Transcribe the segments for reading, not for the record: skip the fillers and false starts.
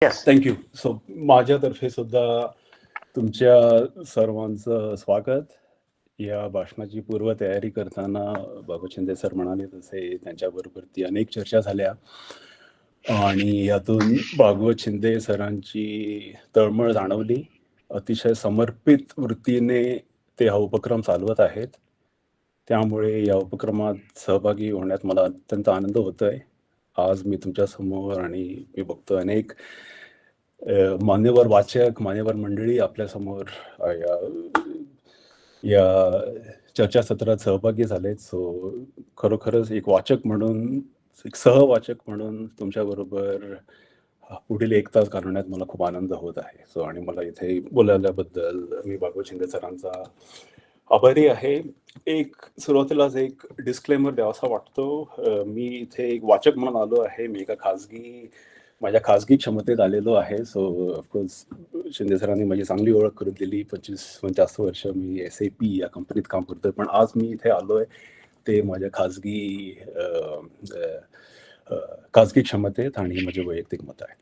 Yes. Thank you. So माझ्यातर्फे सुद्धा तुमच्या सर्वांचं स्वागत. या भाषणाची पूर्वतयारी करताना बाबा शिंदे सर म्हणाले तसे त्यांच्याबरोबरती अनेक चर्चा झाल्या आणि यातून भागवत शिंदे सरांची तळमळ जाणवली. अतिशय समर्पित वृत्तीने ते हा उपक्रम चालवत आहेत. त्यामुळे या उपक्रमात सहभागी होण्यात मला अत्यंत आनंद होतोय. आज मी तुमच्यासमोर आणि मी बघतो अनेक मान्यवर वाचक, मान्यवर मंडळी आपल्यासमोर या चर्चासत्रात सहभागी झालेत. सो खरोखरच एक वाचक म्हणून, एक सहवाचक म्हणून तुमच्याबरोबर पुढील 1 तास घालवण्यात मला खूप आनंद होत आहे. सो आणि मला इथे बोलावल्याबद्दल मी भागवत शिंदे सरांचा आभारी आहे. सुरुवातीलाच एक डिस्क्लेमर द्यावासा वाटतो. मी इथे एक वाचक म्हणून आलो आहे. मी एका माझ्या खाजगी क्षमतेत आलेलो आहे. सो ऑफकोर्स शिंदे सरांनी माझी चांगली ओळख करून दिली. 25-50 वर्ष मी SAP या कंपनीत काम करतोय. पण आज मी इथे आलोय ते माझ्या खाजगी क्षमतेत आणि माझे वैयक्तिक मत आहे.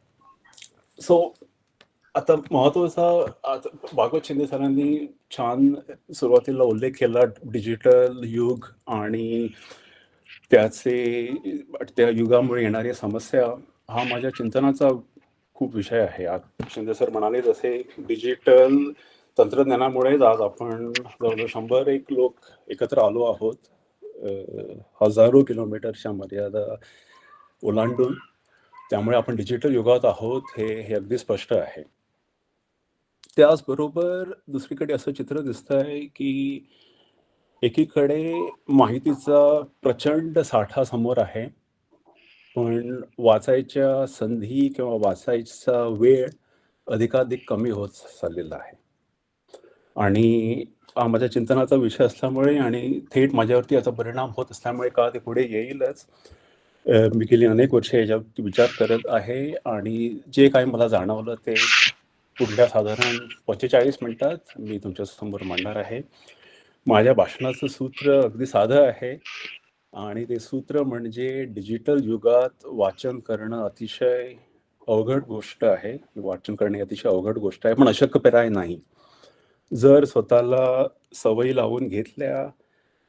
सो आता महत्वाचा भागवत शिंदे सरांनी छान सुरुवातीला उल्लेख केला डिजिटल युग आणि त्या युगामुळे येणाऱ्या समस्या. हा माझ्या चिंतनाचा खूप विषय आहे. शिंदे सर म्हणाले जसे डिजिटल तंत्रज्ञानामुळेच आज आपण जवळजवळ 101 लोक एकत्र आलो आहोत, हजारो किलोमीटरच्या मर्यादा ओलांडून. त्यामुळे आपण डिजिटल युगात आहोत हे अगदी स्पष्ट आहे. त्याचबरोबर दुसरीकडे असं चित्र दिसतंय की एकीकडे माहितीचा प्रचंड साठा समोर आहे, पण वाचायच्या संधी किंवा वाचायचा वेळ अधिकाधिक कमी होत चाललेला आहे. आणि हा माझ्या चिंतनाचा विषय असल्यामुळे आणि थेट माझ्यावरती याचा परिणाम होत असल्यामुळे का ते पुढे येईलच. मी गेली अनेक वर्ष याच्यावरती विचार करत आहे आणि जे काही मला जाणवलं ते पुढल्या साधारण 45 मिनिटात मी तुमच्यासमोर मांडणार आहे. माझ्या भाषणाचं सूत्र अगदी साधं आहे आणि ते सूत्र म्हणजे डिजिटल युगात वाचन करणं अतिशय अवघड गोष्ट आहे. वाचन करणे अतिशय अवघड गोष्ट आहे, पण अशक्यप्राय नाही. जर स्वतःला सवयी लावून घेतल्या,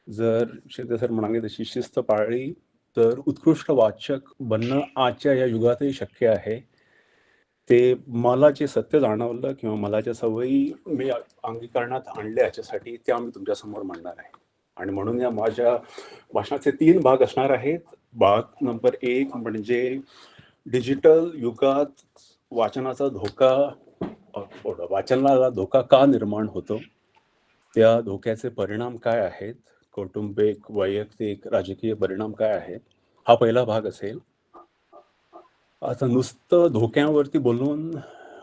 जर शिंदे सर म्हणाले तशी शिस्त पाळली, तर उत्कृष्ट वाचक बनणं आजच्या या युगातही शक्य आहे. ते मला जे सत्य जाणवलं किंवा मला ज्या सवयी मी अंगीकरणात आणल्या याच्यासाठी त्या मी तुमच्यासमोर मांडणार आहे. आणि म्हणून या माझ्या भाषणाचे 3 भाग असणार आहेत. भाग नंबर 1 म्हणजे डिजिटल युगात वाचनाचा वाचनाला धोका का निर्माण होतो, त्या धोक्याचे परिणाम काय आहेत, कौटुंबिक, वैयक्तिक, राजकीय परिणाम काय आहेत, हा पहिला भाग असेल. आता नुसतं धोक्यांवरती बोलून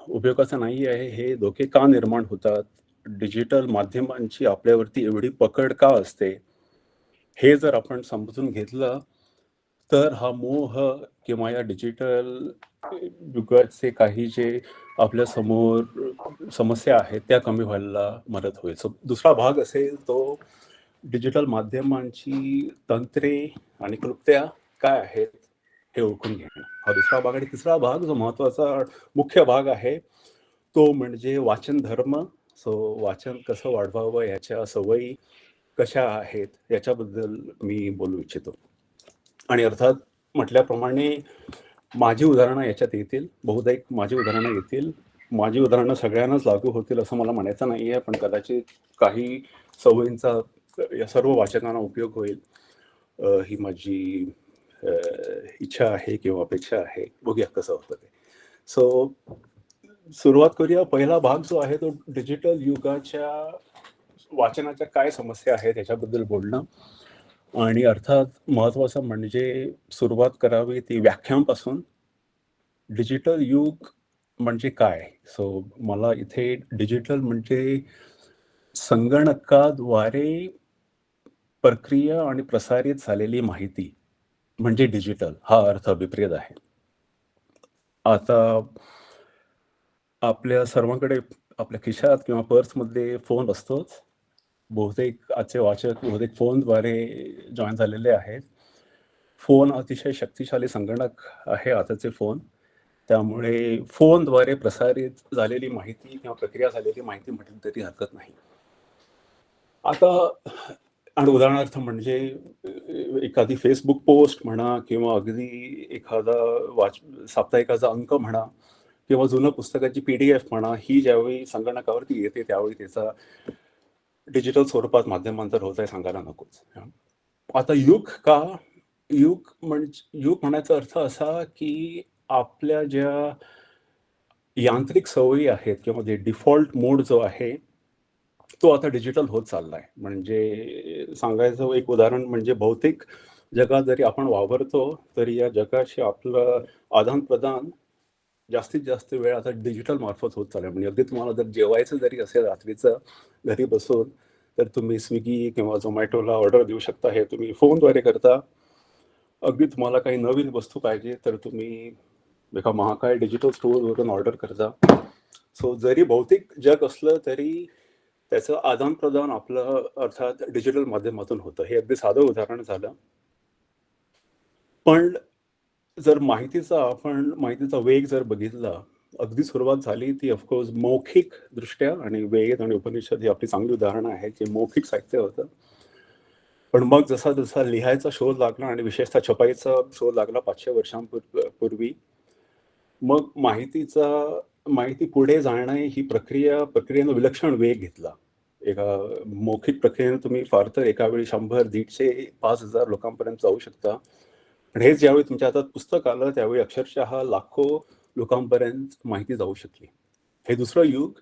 उपयोगाचं नाही आहे. हे धोके का निर्माण होतात, डिजिटल माध्यमांची आपल्यावरती एवढी पकड का असते, हे जर आपण समजून घेतलं तर हा मोह किंवा या डिजिटल युगाचे काही जे आपल्या समोर समस्या आहेत त्या कमी व्हायला मदत होईल. सो दुसरा भाग असेल तो डिजिटल माध्यमांची तंत्रे आणि क्लुप्त्या काय आहेत हे ओळखून घेणं, हा दुसरा भाग. आणि तिसरा भाग जो महत्वाचा मुख्य भाग आहे तो म्हणजे वाचन धर्म. सो वाचन कसं वाढवावं, ह्याच्या सवयी कशा आहेत याच्याबद्दल मी बोलू इच्छितो. आणि अर्थात म्हटल्याप्रमाणे माझी उदाहरणं याच्यात येतील, बहुतेक माझी उदाहरणं येतील. माझी उदाहरणं सगळ्यांनाच लागू होतील असं मला म्हणायचं नाही आहे, पण कदाचित काही सवयींचा या सर्व वाचकांना उपयोग होईल, ही माझी इच्छा आहे किंवा अपेक्षा आहे. बघूया कसं होतं ते. सो सुरुवात करूया. पहिला भाग जो आहे तो डिजिटल युगाच्या वाचनाच्या काय समस्या आहेत याच्याबद्दल बोलणं. आणि अर्थात महत्वाचं म्हणजे सुरुवात करावी ती व्याख्यांपासून. डिजिटल युग म्हणजे काय. सो मला इथे डिजिटल म्हणजे संगणकाद्वारे प्रक्रिया आणि प्रसारित झालेली माहिती म्हणजे डिजिटल, हा अर्थ अभिप्रेत आहे. आता आपल्या सर्वांकडे आपल्या खिशात किंवा पर्समध्ये फोन असतोच. बहुतेक आजचे वाचक बहुतेक फोनद्वारे जॉईन झालेले आहेत. फोन अतिशय शक्तिशाली संगणक आहे आताचे फोन. त्यामुळे फोनद्वारे प्रसारित झालेली माहिती किंवा प्रक्रिया झालेली माहिती म्हटली तरी हरकत नाही. आता आणि उदाहरणार्थ म्हणजे एखादी Facebook पोस्ट म्हणा किंवा अगदी एखादा साप्ताहिकाचा अंक म्हणा किंवा जुनं पुस्तकाची PDF म्हणा, ही ज्यावेळी संगणकावरती येते त्यावेळी त्याचा डिजिटल स्वरूपात माध्यमांतर होत आहे सांगायला नकोच. आता युग का? युग म्हणायचा अर्थ असा की आपल्या ज्या यांत्रिक सवयी आहेत किंवा जे डिफॉल्ट मोड जो आहे तो आता डिजिटल होत चाललाय. म्हणजे सांगायचं एक उदाहरण म्हणजे बहुतेक जगात जरी आपण वावरतो तरी या जगाशी आपलं आदान-प्रदान जास्तीत जास्त वेळ आता डिजिटल मार्फत होत चाललंय. म्हणजे अगदी तुम्हाला जर जेवायचं जरी असेल रात्रीचं घरी बसून, तर तुम्ही स्विगी किंवा झोमॅटोला ऑर्डर देऊ शकता. हे तुम्ही फोनद्वारे करता. अगदी तुम्हाला काही नवीन वस्तू पाहिजे तर तुम्ही एका महाकाय डिजिटल स्टोअरवरून ऑर्डर करता. सो जरी भौतिक जग असलं तरी त्याचं आदान-प्रदान आपलं अर्थात डिजिटल माध्यमातून होतं. हे अगदी साधं उदाहरण झालं. पण जर माहितीचा वेग जर बघितला, अगदी सुरुवात झाली ती ऑफकोर्स मौखिकदृष्ट्या आणि वेद आणि उपनिषद ही आपली चांगली उदाहरणं आहेत, जे मौखिक साहित्य होतं. पण मग जसा लिहायचा शोध लागला आणि विशेषतः छपाईचा शोध लागला 500 वर्षांपूर्वी, मग माहिती पुढे जाणं ही प्रक्रियेनं विलक्षण वेग घेतला. एका मौखिक प्रक्रियेने तुम्ही फार तर एका वेळी 100, 150, 5,000 लोकांपर्यंत जाऊ शकता. पण हेच ज्यावेळी तुमच्या हातात पुस्तक आलं त्यावेळी अक्षरशः लाखो लोकांपर्यंत माहिती जाऊ शकली. हे दुसरं युग.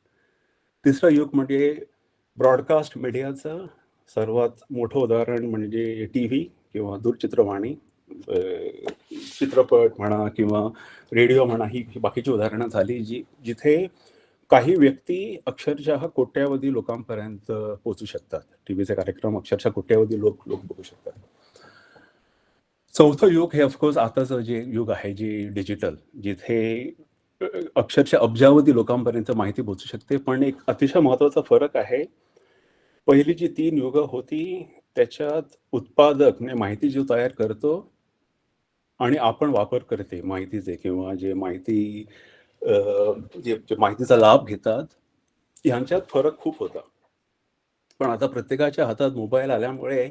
तिसरं युग म्हणजे ब्रॉडकास्ट मीडियाचं सर्वात मोठं उदाहरण म्हणजे टीव्ही किंवा दूरचित्रवाणी, चित्रपट म्हणा किंवा रेडिओ म्हणा, ही बाकीची उदाहरणं झाली जिथे काही व्यक्ती अक्षरशः कोट्यावधी लोकांपर्यंत पोहोचू शकतात. टीव्हीचे कार्यक्रम अक्षरशः कोट्यावधी लोक बघू शकतात. चौथं युग हे ऑफकोर्स आताचं जे युग आहे जे डिजिटल, जिथे अक्षरशः अब्जावधी लोकांपर्यंत माहिती पोहोचू शकते. पण एक अतिशय महत्त्वाचा फरक आहे. पहिली जी 3 युगं होती त्याच्यात उत्पादक म्हणजे माहिती जो तयार करतो आणि आपण वापरकर्ते माहितीचे किंवा जे माहितीचा लाभ घेतात, यांच्यात फरक खूप होता. पण आता प्रत्येकाच्या हातात मोबाईल आल्यामुळे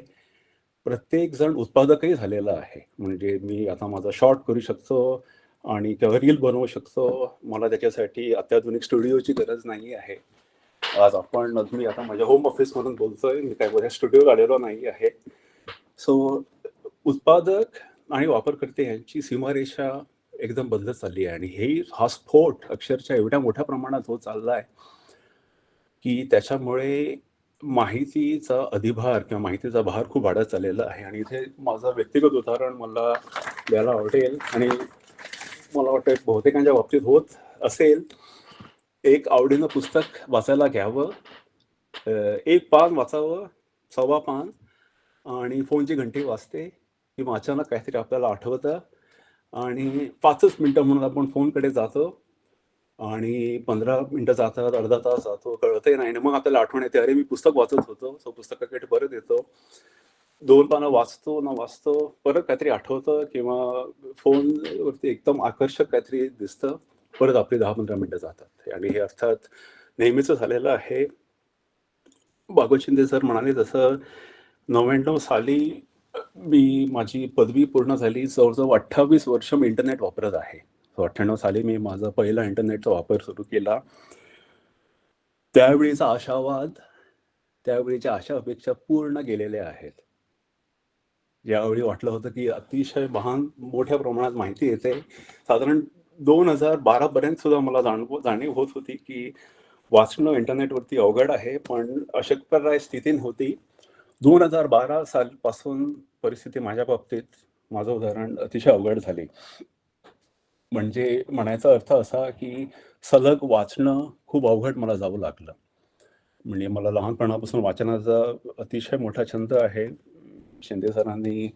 प्रत्येक जण उत्पादकही झालेला आहे. म्हणजे मी आता माझा शॉर्ट करू शकतो आणि किंवा रील बनवू शकतो. मला त्याच्यासाठी अत्याधुनिक स्टुडिओची गरज नाही आहे. मी आता माझ्या होम ऑफिसमधून बोलतोय. मी काही मोठ्या स्टुडिओत आलेलो नाही आहे. सो उत्पादक आणि वापरकर्ते यांची सीमारेषा एकदम बदलत चालली आहे आणि हा स्फोट अक्षरशः एवढ्या मोठ्या प्रमाणात होत चालला आहे की त्याच्यामुळे माहितीचा अधिभार किंवा माहितीचा भार खूप वाढत चाललेला आहे. आणि इथे माझं व्यक्तिगत उदाहरण मला द्यायला आवडेल आणि मला वाटतं बहुतेकांच्या बाबतीत होत असेल. एक आवडीनं पुस्तक वाचायला घ्यावं, एक पान वाचावं, सव्वा पान आणि फोनची घंटी वाजते किंवा अचानक काहीतरी आपल्याला आठवतं आणि 5च मिनिटं म्हणून आपण फोनकडे जातो आणि 15 मिनिटं जातात, अर्धा तास जातो, कळतही नाही. आणि मग आपल्याला आठवण येते, अरे मी पुस्तक वाचत होतो. सो पुस्तकाकडे परत येतो. 2 पानं वाचतो, परत काहीतरी आठवतं किंवा फोनवरती एकदम आकर्षक काहीतरी दिसतं. परत आपली 10-15 मिनिटं जातात आणि हे अर्थात नेहमीचं झालेलं आहे. भागवत शिंदे सर म्हणाले तसं 99 साली मी माझी पदवी पूर्ण झाली. जवळ-जवळ 28 वर्ष मी इंटरनेट वापरत आहे. 98 साली मी माझा पहिला इंटरनेटचा वापर सुरू केला. त्यावेळीचा आशावाद, त्यावेळीच्या आशा अपेक्षा पूर्ण गेलेल्या आहेत. ज्यावेळी वाटलं होतं की अतिशय मोठ्या प्रमाणात माहिती येते. साधारण 2012 पर्यंत सुद्धा मला जाणीव होत होती की वाचणं इंटरनेटवरती अवघड आहे, पण अशक्यप्राय स्थिती नव्हती. 2012 सालपासून परिस्थिती माझ्या बाबतीत, माझं उदाहरण, अतिशय अवघड झाली. म्हणजे म्हणायचा अर्थ असा की सलग वाचणं खूप अवघड मला जावं लागलं. म्हणजे मला लहानपणापासून वाचनाचा अतिशय मोठा छंद आहे. शिंदे सरांनी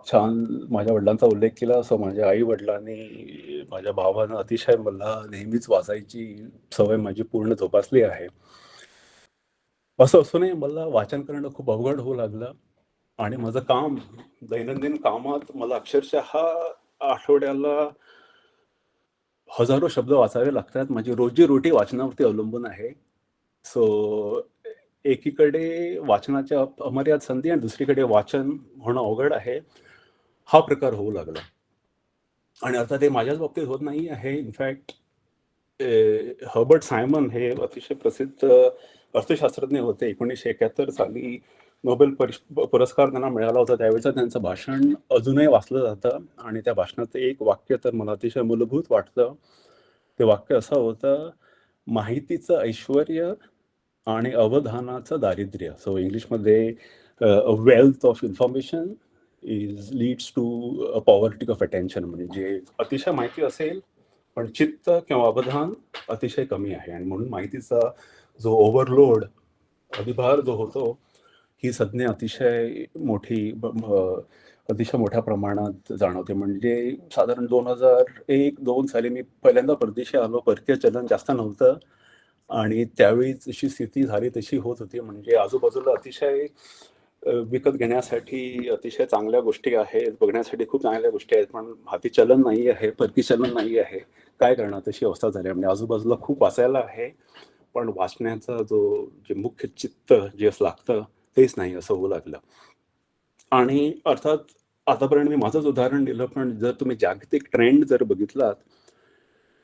छान माझ्या वडिलांचा उल्लेख केला. असं माझ्या आई-वडिलांनी, माझ्या भावानं अतिशय मला नेहमीच वाचायची सवय माझी पूर्ण जोपासली आहे. असं असूनही मला वाचन करणं खूप अवघड होऊ लागलं आणि माझं दैनंदिन कामात मला अक्षरशः आठवड्याला हजारो शब्द वाचावे लागतात. माझी रोजी-रोटी वाचनावरती अवलंबून आहे. सो एकीकडे वाचनाच्या अमर्याद संधी आणि दुसरीकडे वाचन होणं अवघड आहे. हा प्रकार होऊ लागला. आणि अर्थात हे माझ्याच बाबतीत होत नाही आहे. इनफॅक्ट हर्बर्ट सायमन हे अतिशय प्रसिद्ध अर्थशास्त्रज्ञ होते. 1971 साली नोबेल पुरस्कार त्यांना मिळाला होता. त्यावेळेचं त्यांचं भाषण अजूनही वाचलं जातं आणि त्या भाषणाचं एक वाक्य तर मला अतिशय मूलभूत वाटतं. ते वाक्य असं होतं, माहितीचं ऐश्वर्य आणि अवधानाचं दारिद्र्य. सो इंग्लिशमध्ये wealth of information leads to poverty of attention. म्हणजे अतिशय माहिती असेल पण चित्त किंवा अवधान अतिशय कमी आहे आणि म्हणून माहितीचा जो ओव्हरलोड, अधिभार जो होतो, ही संज्ञा अतिशय अतिशय मोठ्या प्रमाणात जाणवते. म्हणजे साधारण 2001-2 साली मी पहिल्यांदा परदेशी आलो. परकीय चलन जास्त नव्हतं आणि त्यावेळी जशी स्थिती झाली तशी होत होती. म्हणजे आजूबाजूला अतिशय विकत घेण्यासाठी अतिशय चांगल्या गोष्टी आहेत, बघण्यासाठी खूप चांगल्या गोष्टी आहेत, पण हाती चलन नाही आहे, परकी चलन नाही आहे. काय करणार, तशी अवस्था झाली. म्हणजे आजूबाजूला खूप वाचायला आहे, पण वाचण्याचा जे मुख्य चित्त जे लागतं तेच नाही, असं होऊ लागलं. आणि अर्थात आतापर्यंत मी माझंच उदाहरण दिलं, पण जर तुम्ही जागतिक ट्रेंड जर बघितलात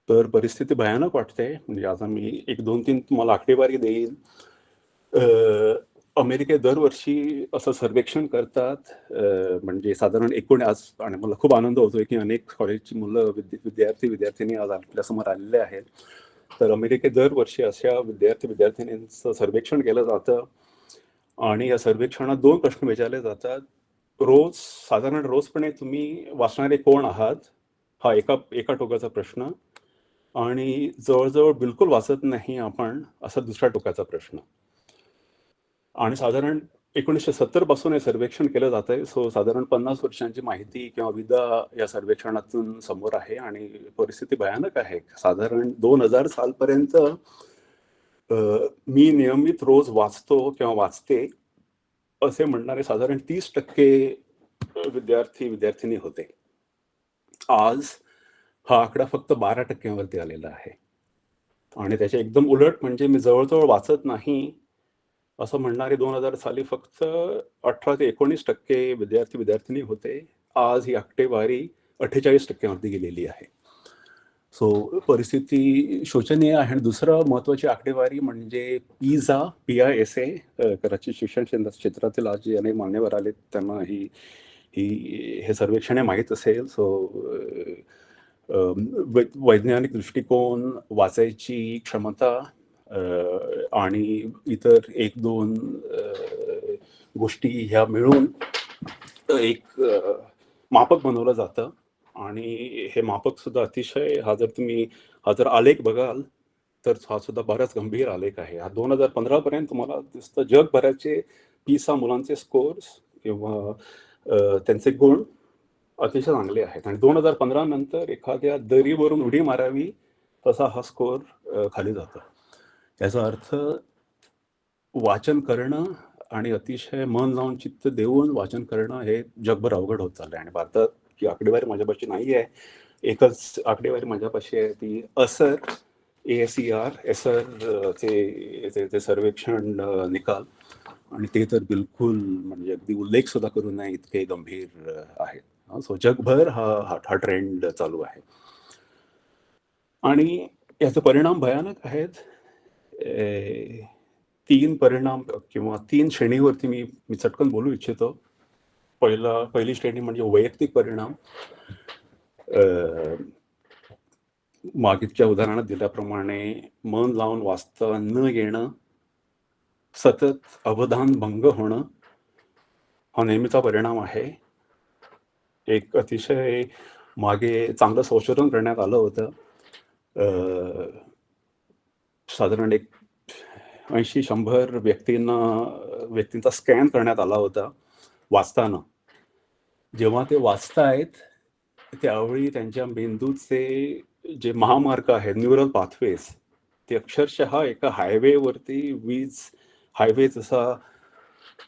तर परिस्थिती भयानक वाटते. म्हणजे आता मी 1-2-3 तुम्हाला आकडेवारी देईन. अमेरिकेत दरवर्षी असं सर्वेक्षण करतात, म्हणजे साधारण एकूण आज, आणि मला खूप आनंद होतोय की अनेक कॉलेजची मुलं, विद्यार्थी-विद्यार्थिनी आज आपल्यासमोर आलेले आहेत. तर अमेरिकेत दरवर्षी अशा विद्यार्थी-विद्यार्थिनींचं सर्वेक्षण केलं जातं आणि या सर्वेक्षणात 2 प्रश्न विचारले जातात. साधारण रोजपणे तुम्ही वाचणारे कोण आहात? हा एका टोकाचा प्रश्न. आणि जवळ-जवळ बिलकुल वाचत नाही आपण, असा दुसऱ्या टोकाचा प्रश्न. आणि साधारण 1970 पासून हे सर्वेक्षण केलं जातंय. सो साधारण 50 वर्षांची माहिती किंवा विदा या सर्वेक्षणातून समोर आहे आणि परिस्थिती भयानक आहे. साधारण 2000 सालपर्यंत मी नियमित रोज वाचतो किंवा वाचते असे म्हणणारे साधारण 30% विद्यार्थी-विद्यार्थिनी होते. आज हा आकडा फक्त 12% वरती आलेला आहे. आणि त्याच्या एकदम उलट म्हणजे मी जवळ-जवळ वाचत नाही असं म्हणणारे 2000 साली फक्त 18 ते 19% विद्यार्थी-विद्यार्थिनी होते. आज ही आकडेवारी 48% वरती गेलेली आहे. सो परिस्थिती शोचनीय आहे. आणि दुसरं महत्त्वाची आकडेवारी म्हणजे PISA, कराची शिक्षण क्षेत्रातील आज जे अनेक मान्यवर आलेत त्यांना हे सर्वेक्षण माहीत असेल. सो वैज्ञानिक दृष्टिकोन, वाचायची क्षमता आणि इतर 1-2 गोष्टी ह्या मिळून एक मापक बनवलं जातं. आणि हे मापक सुद्धा अतिशय, हा जर आलेख बघाल तर हा सुद्धा बराच गंभीर आलेख आहे. हा 2015 पर्यंत तुम्हाला दिसतं जगभराचे PISA मुलांचे स्कोर्स किंवा त्यांचे गुण अतिशय चांगले आहेत. आणि 2015 नंतर एखाद्या दरीवरून उडी मारावी तसा हा स्कोर खाली जातो. याचा अर्थ वाचन करणं आणि अतिशय मन लावून चित्त देऊन वाचन करणं हे जगभर अवघड होत चाललंय. आणि भारतात ही आकडेवारी माझ्यापाशी नाही आहे. एकच आकडेवारी माझ्यापाशी आहे, ती असर एसर चे सर्वेक्षण निकाल, आणि ते तर बिलकुल म्हणजे अगदी उल्लेख सुद्धा करू नये इतके गंभीर आहेत. सो जगभर हा ट्रेंड चालू आहे आणि याचे परिणाम भयानक आहेत. 3 परिणाम किंवा 3 श्रेणीवरती मी चटकन बोलू इच्छितो. पहिली श्रेणी म्हणजे वैयक्तिक परिणाम. मागीच्या उदाहरणात दिल्याप्रमाणे मन लावून वाचता न येणं, सतत अवधान भंग होणं, हा नेहमीचा परिणाम आहे. एक अतिशय मागे चांगलं संशोधन करण्यात आलं होतं. साधारण 80-100 व्यक्तींचा स्कॅन करण्यात आला होता वाचताना. जेव्हा ते वाचतायत त्यावेळी त्यांच्या मेंदूचे जे महामार्ग आहेत, न्यूरल पाथवेज, ते अक्षरशः एका हायवे जसा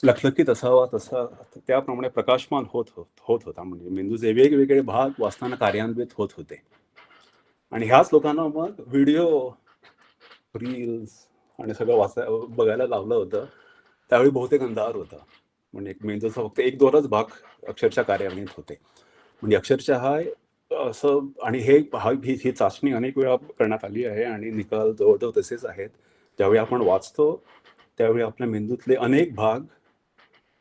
लखलखीत असावा तसा त्याप्रमाणे प्रकाशमान होत होता. म्हणजे मेंदूचे वेगवेगळे भाग वाचताना कार्यान्वित होत होते. आणि ह्याच लोकांना मग व्हिडिओ, रील्स आणि सगळं बघायला लावलं होतं. त्यावेळी बहुतेक अंधार होता. म्हणजे एक मेंदूचा फक्त 1-2च भाग अक्षरशः कार्यान्वित होते. म्हणजे अक्षरशः असं. आणि ही चाचणी अनेक वेळा करण्यात आली आहे आणि निकाल जवळजवळ तसेच आहेत. ज्यावेळी आपण वाचतो, त्यावेळी आपल्या मेंदूतले अनेक भाग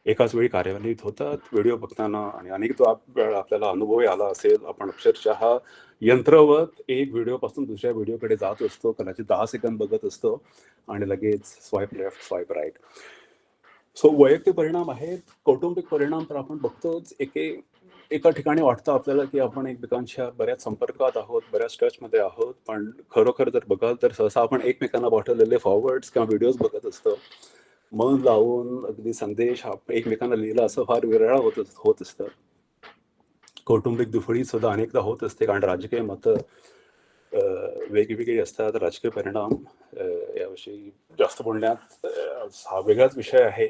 एकाच वेळी कार्यान्वित होतात व्हिडिओ बघताना. आणि अनेक वेळा आपल्याला अनुभवही आला असेल, आपण अक्षरशः यंत्रवत एक व्हिडिओपासून दुसऱ्या व्हिडिओकडे जात असतो, कदाचित 10 सेकंद बघत असतो आणि लगेच swipe left, swipe right. So वैयक्तिक परिणाम आहेत. कौटुंबिक परिणाम तर आपण बघतोच. एका ठिकाणी वाटतं आपल्याला की आपण एकमेकांच्या बऱ्याच संपर्कात आहोत, बऱ्याच टचमध्ये आहोत, पण खरोखर जर बघाल तर सहसा आपण एकमेकांना पाठवलेले फॉरवर्ड्स किंवा व्हिडिओज बघत असतो. मन लावून अगदी संदेश एकमेकांना लिहिला असं फार विरळा होत असतं. कौटुंबिक दुफळी सुद्धा अनेकदा होत असते, कारण राजकीय मतं वेगवेगळी असतात. राजकीय परिणाम याविषयी जास्त बोलण्यात हा वेगळाच विषय आहे.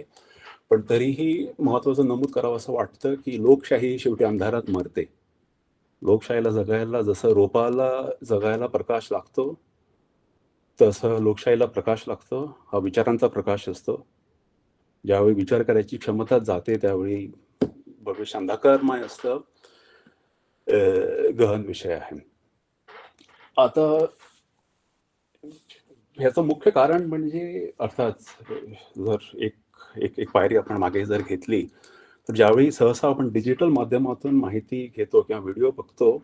पण तरीही महत्त्वाचं नमूद करावं असं वाटतं की लोकशाही शेवटी अंधारात मरते. लोकशाहीला जगायला जसं रोपाला जगायला प्रकाश लागतो, तसं लोकशाहीला प्रकाश लागतो. हा विचारांचा प्रकाश असतो. ज्यावेळी विचार करायची क्षमता जाते, त्यावेळी भविष्य अंधकारमय असतं. गहन विषय आहे. आता ह्याचं मुख्य कारण म्हणजे अर्थात जर एक एक एक पायरी आपण मागे जर घेतली, तर ज्यावेळी सहसा आपण डिजिटल माध्यमातून माहिती घेतो किंवा व्हिडिओ बघतो,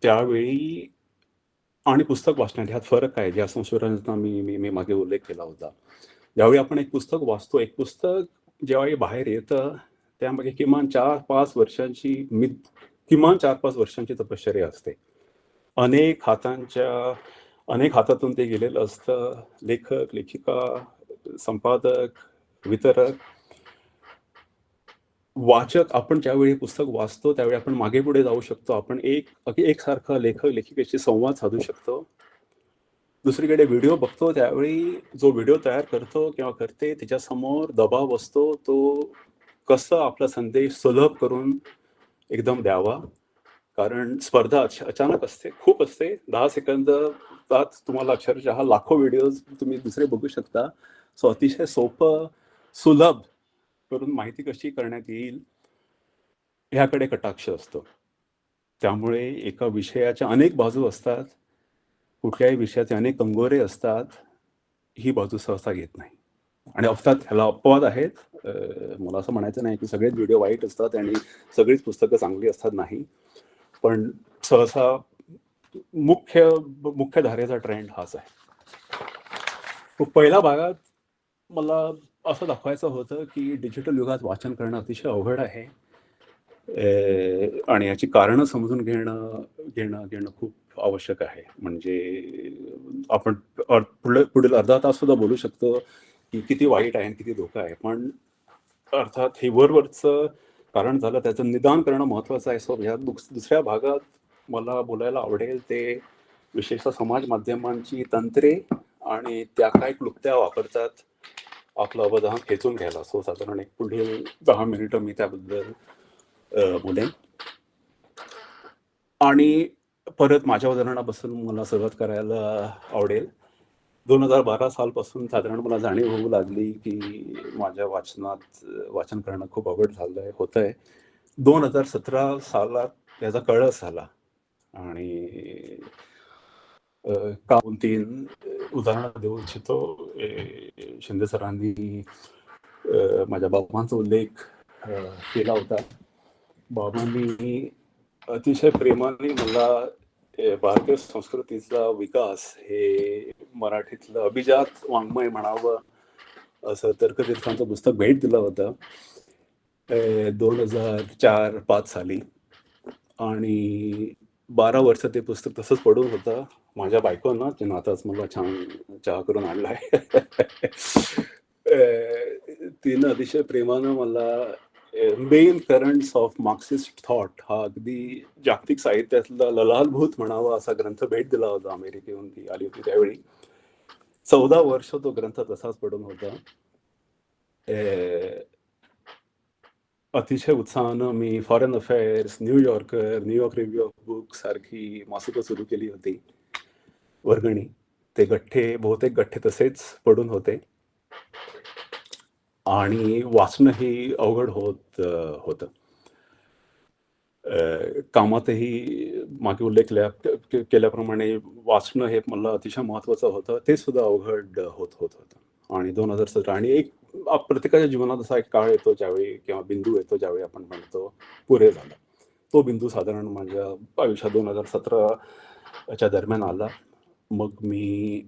त्यावेळी आणि पुस्तक वाचण्यात ह्यात फरक आहे, ज्या संशोधनाचा मी मी मी मागे उल्लेख केला होता. ज्यावेळी आपण एक पुस्तक वाचतो, एक पुस्तक ज्यावेळी बाहेर येतं, त्यामागे किमान 4-5 वर्षांची किमान 4-5 वर्षांची तपश्चर्या असते. अनेक हातांच्या अनेक हातातून ते गेलेलं असतं. लेखक, लेखिका, संपादक, वितरक, वाचक. आपण ज्यावेळी पुस्तक वाचतो, त्यावेळी आपण मागे-पुढे जाऊ शकतो. आपण एकसारखा लेखक-लेखिकेशी संवाद साधू शकतो. दुसरीकडे व्हिडिओ बघतो, त्यावेळी जो व्हिडिओ तयार करतो किंवा करते, त्याच्यासमोर दबाव असतो. तो कसा आपला संदेश सुलभ करून एकदम द्यावा. कारण स्पर्धा अचानक असते, खूप असते. 10 सेकंदात तुम्हाला अक्षरशः लाखो व्हिडिओज तुम्ही दुसरे बघू शकता. सो अतिशय सोपं, सुलभ करून माहिती कशी करण्यात येईल, ह्याकडे कटाक्ष असतो. त्यामुळे एका विषयाच्या अनेक बाजू असतात. कुठल्याही विषयाचे अनेक कंगोरे असतात. ही बाजू सहसा घेत नाही. आणि अर्थात ह्याला अपवाद आहेत. मला असं म्हणायचं नाही की सगळेच व्हिडिओ वाईट असतात आणि सगळीच पुस्तकं चांगली असतात, नाही. पण सहसा मुख्य धारेचा ट्रेंड हाच आहे. पहिल्या भागात मला असं दाखवायचं होतं की डिजिटल युगात वाचन करणं अतिशय अवघड आहे. आणि याची कारणं समजून घेणं खूप आवश्यक आहे. म्हणजे आपण पुढील अर्धा तास सुद्धा बोलू शकतो की किती वाईट आहे आणि किती धोका आहे. पण अर्थात हे वरवरचं कारण झालं, त्याचं निदान करणं महत्त्वाचं आहे. सो ह्या दुसऱ्या भागात मला बोलायला आवडेल ते विशेषतः समाज माध्यमांची तंत्रे आणि त्या काय क्लुप्त्या वापरतात आपलं अवधान खेचून घ्यायला. सो साधारण एक पुढील 10 मिनिटं मी त्याबद्दल बोलेन. आणि परत माझ्या उदाहरणापासून मला सुरुवात करायला आवडेल. 2012 सालपासून साधारण मला जाणीव होऊ लागली की माझ्या वाचन करणं खूप अवघड होतंय. 2017 सालात त्याचा कळस झाला. आणि का 2-3 उदाहरणं देऊ इच्छितो. शिंदे सरांनी माझ्या बाबांचा उल्लेख केला होता. बाबांनी अतिशय प्रेमाने मला भारतीय संस्कृतीचा विकास हे मराठीतलं अभिजात वाङ्मय म्हणावं असं तर्कतीर्थांचं पुस्तक भेट दिलं होतं 2004-05 साली. आणि 12 वर्ष ते पुस्तक तसंच पडून होतं. माझ्या बायकोनं तिनं आताच मला छान चहा करून आणलाय. तिनं अतिशय प्रेमानं मला main currents of Marxist thought हा अगदी जागतिक साहित्यातला ललालभूत म्हणावा असा ग्रंथ भेट दिला होता. अमेरिकेहून ती आली होती त्यावेळी. 14 वर्ष तो ग्रंथ तसाच पडून होता. अतिशय उत्साहानं मी foreign affairs, New Yorker, New York review of book सारखी मासिकं सुरू केली होती. वर्गणी. ते बहुतेक गठ्ठे तसेच पडून होते. आणि वाचणंही अवघड होतं. कामातही मागे उल्लेख केल्याप्रमाणे वाचणं हे मला अतिशय महत्त्वाचं होतं. ते सुद्धा अवघड होतं. आणि 2017 आणि प्रत्येकाच्या जीवनात असा एक काळ येतो ज्यावेळी किंवा बिंदू येतो ज्यावेळी आपण म्हणतो, पुरे झालं. तो बिंदू साधारण माझ्या आयुष्यात 2017च्या दरम्यान आला. मग मी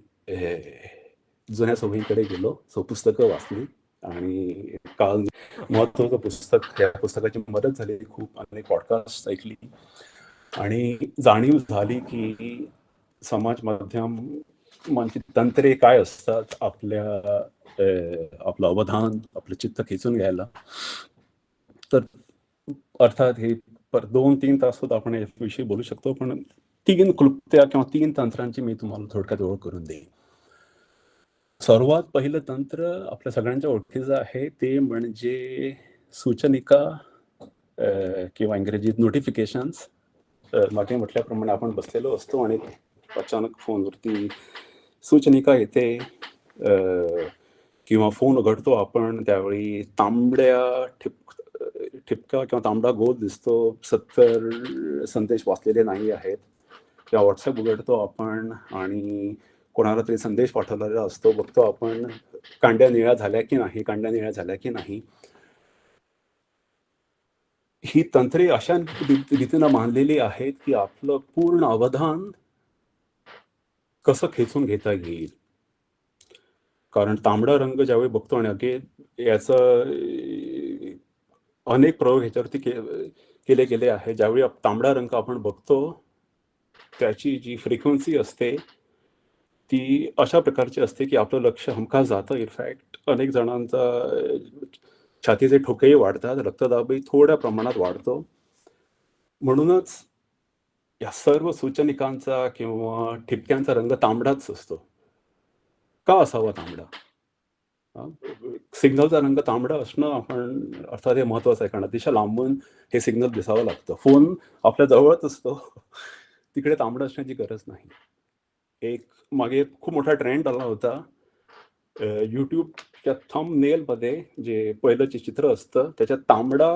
जुन्या सवयींकडे गेलो. पुस्तकं वाचली आणि काल महत्त्वाचं पुस्तक, या पुस्तकाची मदत झाली खूप. अनेक पॉडकास्ट ऐकली आणि जाणीव झाली की समाज माध्यमांची तंत्रे काय असतात आपलं अवधान, आपलं चित्त खेचून घ्यायला. तर अर्थात हे 2-3 तास सुद्धा आपण याविषयी बोलू शकतो, पण 3 क्लुप्त्या किंवा 3 तंत्रांची मी तुम्हाला थोडक्यात ओळख करून देईन. सर्वात पहिलं तंत्र आपल्या सगळ्यांच्या ओळखीचं आहे, ते म्हणजे सूचनिका किंवा इंग्रजीत नोटिफिकेशन्स. मागे म्हटल्याप्रमाणे आपण बसलेलो असतो आणि अचानक फोनवरती सूचनिका येते, किंवा फोन उघडतो आपण त्यावेळी ठिपका किंवा तांबडा गोल दिसतो. 70 संदेश वाचलेले नाही आहेत. किंवा व्हॉट्सअप उघडतो आपण आणि कोणाला तरी संदेश पाठवलेला असतो. बघतो आपण कांड्या निळ्या झाल्या की नाही. ही तंत्रे अशा रीतीनं बांधलेली आहेत की आपलं पूर्ण अवधान कसं खेचून घेता येईल. कारण तांबडा रंग ज्यावेळी बघतो आणि याचं अनेक प्रयोग ह्याच्यावरती केले गेले आहे. ज्यावेळी तांबडा रंग आपण बघतो, त्याची जी फ्रिक्वेन्सी असते ती अशा प्रकारची असते की आपलं लक्ष हमखास जातं. इनफॅक्ट अनेक जणांचा छातीचे ठोकेही वाढतात, रक्तदाबही थोड्या प्रमाणात वाढतो. म्हणूनच या सर्व सूचनिकांचा किंवा ठिपक्यांचा रंग तांबडाच असतो. का असावा तांबडा? सिग्नलचा रंग तांबडा असणं अर्थात हे महत्वाचं आहे, कारण अतिशय लांबून हे सिग्नल दिसावं लागतं. फोन आपल्या जवळच असतो. तिकडे तांबडा असण्याची गरज नाही. एक मागे खूप मोठा ट्रेंड आला होता. YouTubeच्या थंबनेलमध्ये जे पहिलं जे चित्र असतं त्याच्यात तांबडा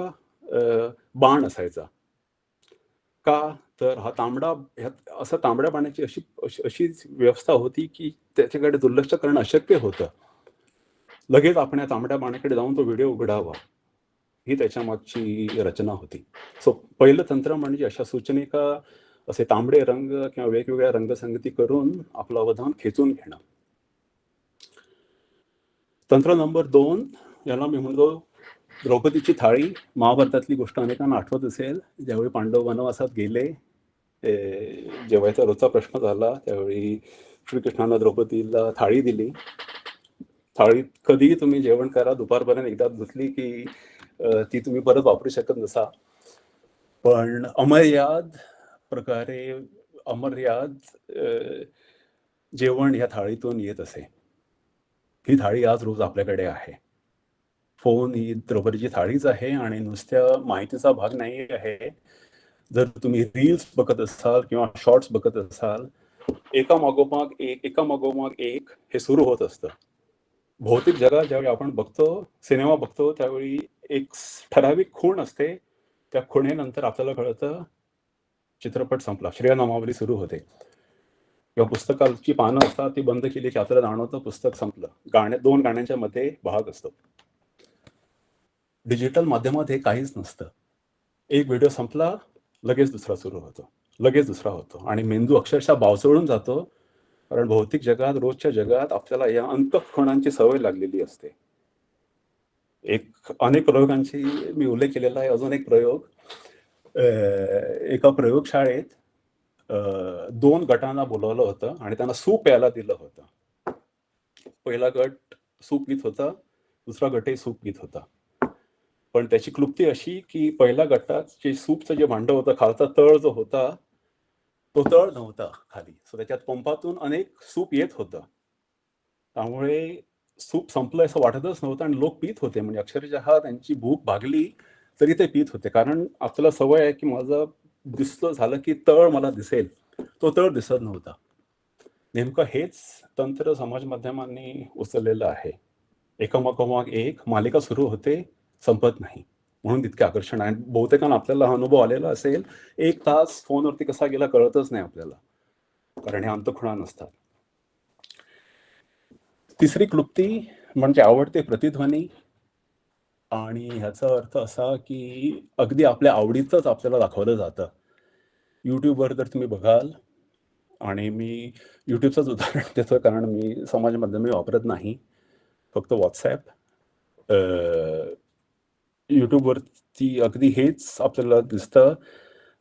बाण असायचा. का? तर हा असं तांबड्या बाणाची अशी व्यवस्था होती की त्याच्याकडे दुर्लक्ष करणं अशक्य होतं. लगेच आपण या तांबड्या बाणाकडे जाऊन तो व्हिडिओ उघडावा, ही त्याच्या मागची रचना होती. पहिलं तंत्र म्हणजे अशा सूचनिका, असे तांबडे रंग किंवा वेगवेगळ्या रंगसंगती करून आपलं अवधान खेचून घेणं. तंत्र नंबर 2 याला मी म्हणतो द्रौपदीची थाळी. महाभारतातली गोष्ट अनेकांना आठवत असेल. ज्यावेळी पांडव वनवासात गेले, जेवायचा रोजचा प्रश्न झाला, त्यावेळी श्रीकृष्णानं द्रौपदीला थाळी दिली. थाळीत कधीही तुम्ही जेवण करा, दुपारपर्यंत एकदा धुतली की ती तुम्ही परत वापरू शकत नसा. पण अमर्याद जेवण या थाळीतून येत असे. ही थाळी आज रोज आपल्याकडे आहे. फोन ही द्रौपदीची थाळीच आहे आणि नुसत्या माहितीचा भाग नाही आहे. जर तुम्ही रील्स बघत असाल किंवा शॉर्ट्स बघत असाल, एका मागोमाग एक हे सुरू होत असतं. भौतिक जगात ज्यावेळी आपण सिनेमा बघतो, त्यावेळी एक ठराविक खूण असते. त्या खुणेनंतर आपल्याला कळतं चित्रपट संपला, श्रेयनामावली सुरू होते. किंवा पुस्तकाची पानं असतात, ती बंद केली की आपल्याला जाणवतं पुस्तक संपलं. 2 गाण्यांच्या मध्ये भाग असतो. डिजिटल माध्यमात हे काहीच नसतं. एक व्हिडिओ संपला, लगेच दुसरा सुरू होतो, लगेच दुसरा होतो आणि मेंदू अक्षरशः बावचळून जातो. कारण भौतिक जगात, रोजच्या जगात आपल्याला या अंतःक्षणांची सवय लागलेली असते. अनेक प्रयोगांची मी उल्लेख केलेला आहे. अजून एक प्रयोग, एका प्रयोगशाळेत 2 गटांना बोलावलं होतं आणि त्यांना सूप प्यायला दिलं होतं. पहिला गट सूप पित होता, दुसरा गटही सूप पित होता. पण त्याची क्लुप्ती अशी की पहिल्या गटात सूपचं जे भांडं होतं, खालचा तळ जो होता, तो तळ नव्हता खाली. त्याच्यात पंपातून अनेक सूप येत होतं. त्यामुळे सूप संपलं असं वाटतच नव्हतं आणि लोक पित होते. म्हणजे अक्षरशः त्यांची भूक भागली. तरी ते पीत होते. कारण आपल्याला सवय आहे, की माझं दिसलं झालं, की तळ मला दिसेल. तो तळ दिसत नव्हता. नेमकं हेच तंत्र समाज माध्यमांनी उचललेलं आहे. एकामागोमाग एक मालिका सुरू होते, संपत नाही. म्हणून तितके आकर्षण आहे. बहुतेकांना आपल्याला हा अनुभव आलेला असेल. 1 तास फोनवरती कसा गेला कळतच नाही आपल्याला. कारण हे अंतःखुळा नसतात. तिसरी क्लृप्ती म्हणजे आवडते प्रतिध्वनी आणि ह्याचा अर्थ असा, की अगदी आपल्या आवडीचंच आपल्याला दाखवलं जातं. YouTubeवर जर तुम्ही बघाल आणि मी YouTubeचंच उदाहरण देतोय कारण मी समाज माध्यमे वापरत नाही. फक्त WhatsApp. YouTubeवरती अगदी हेच आपल्याला दिसतं.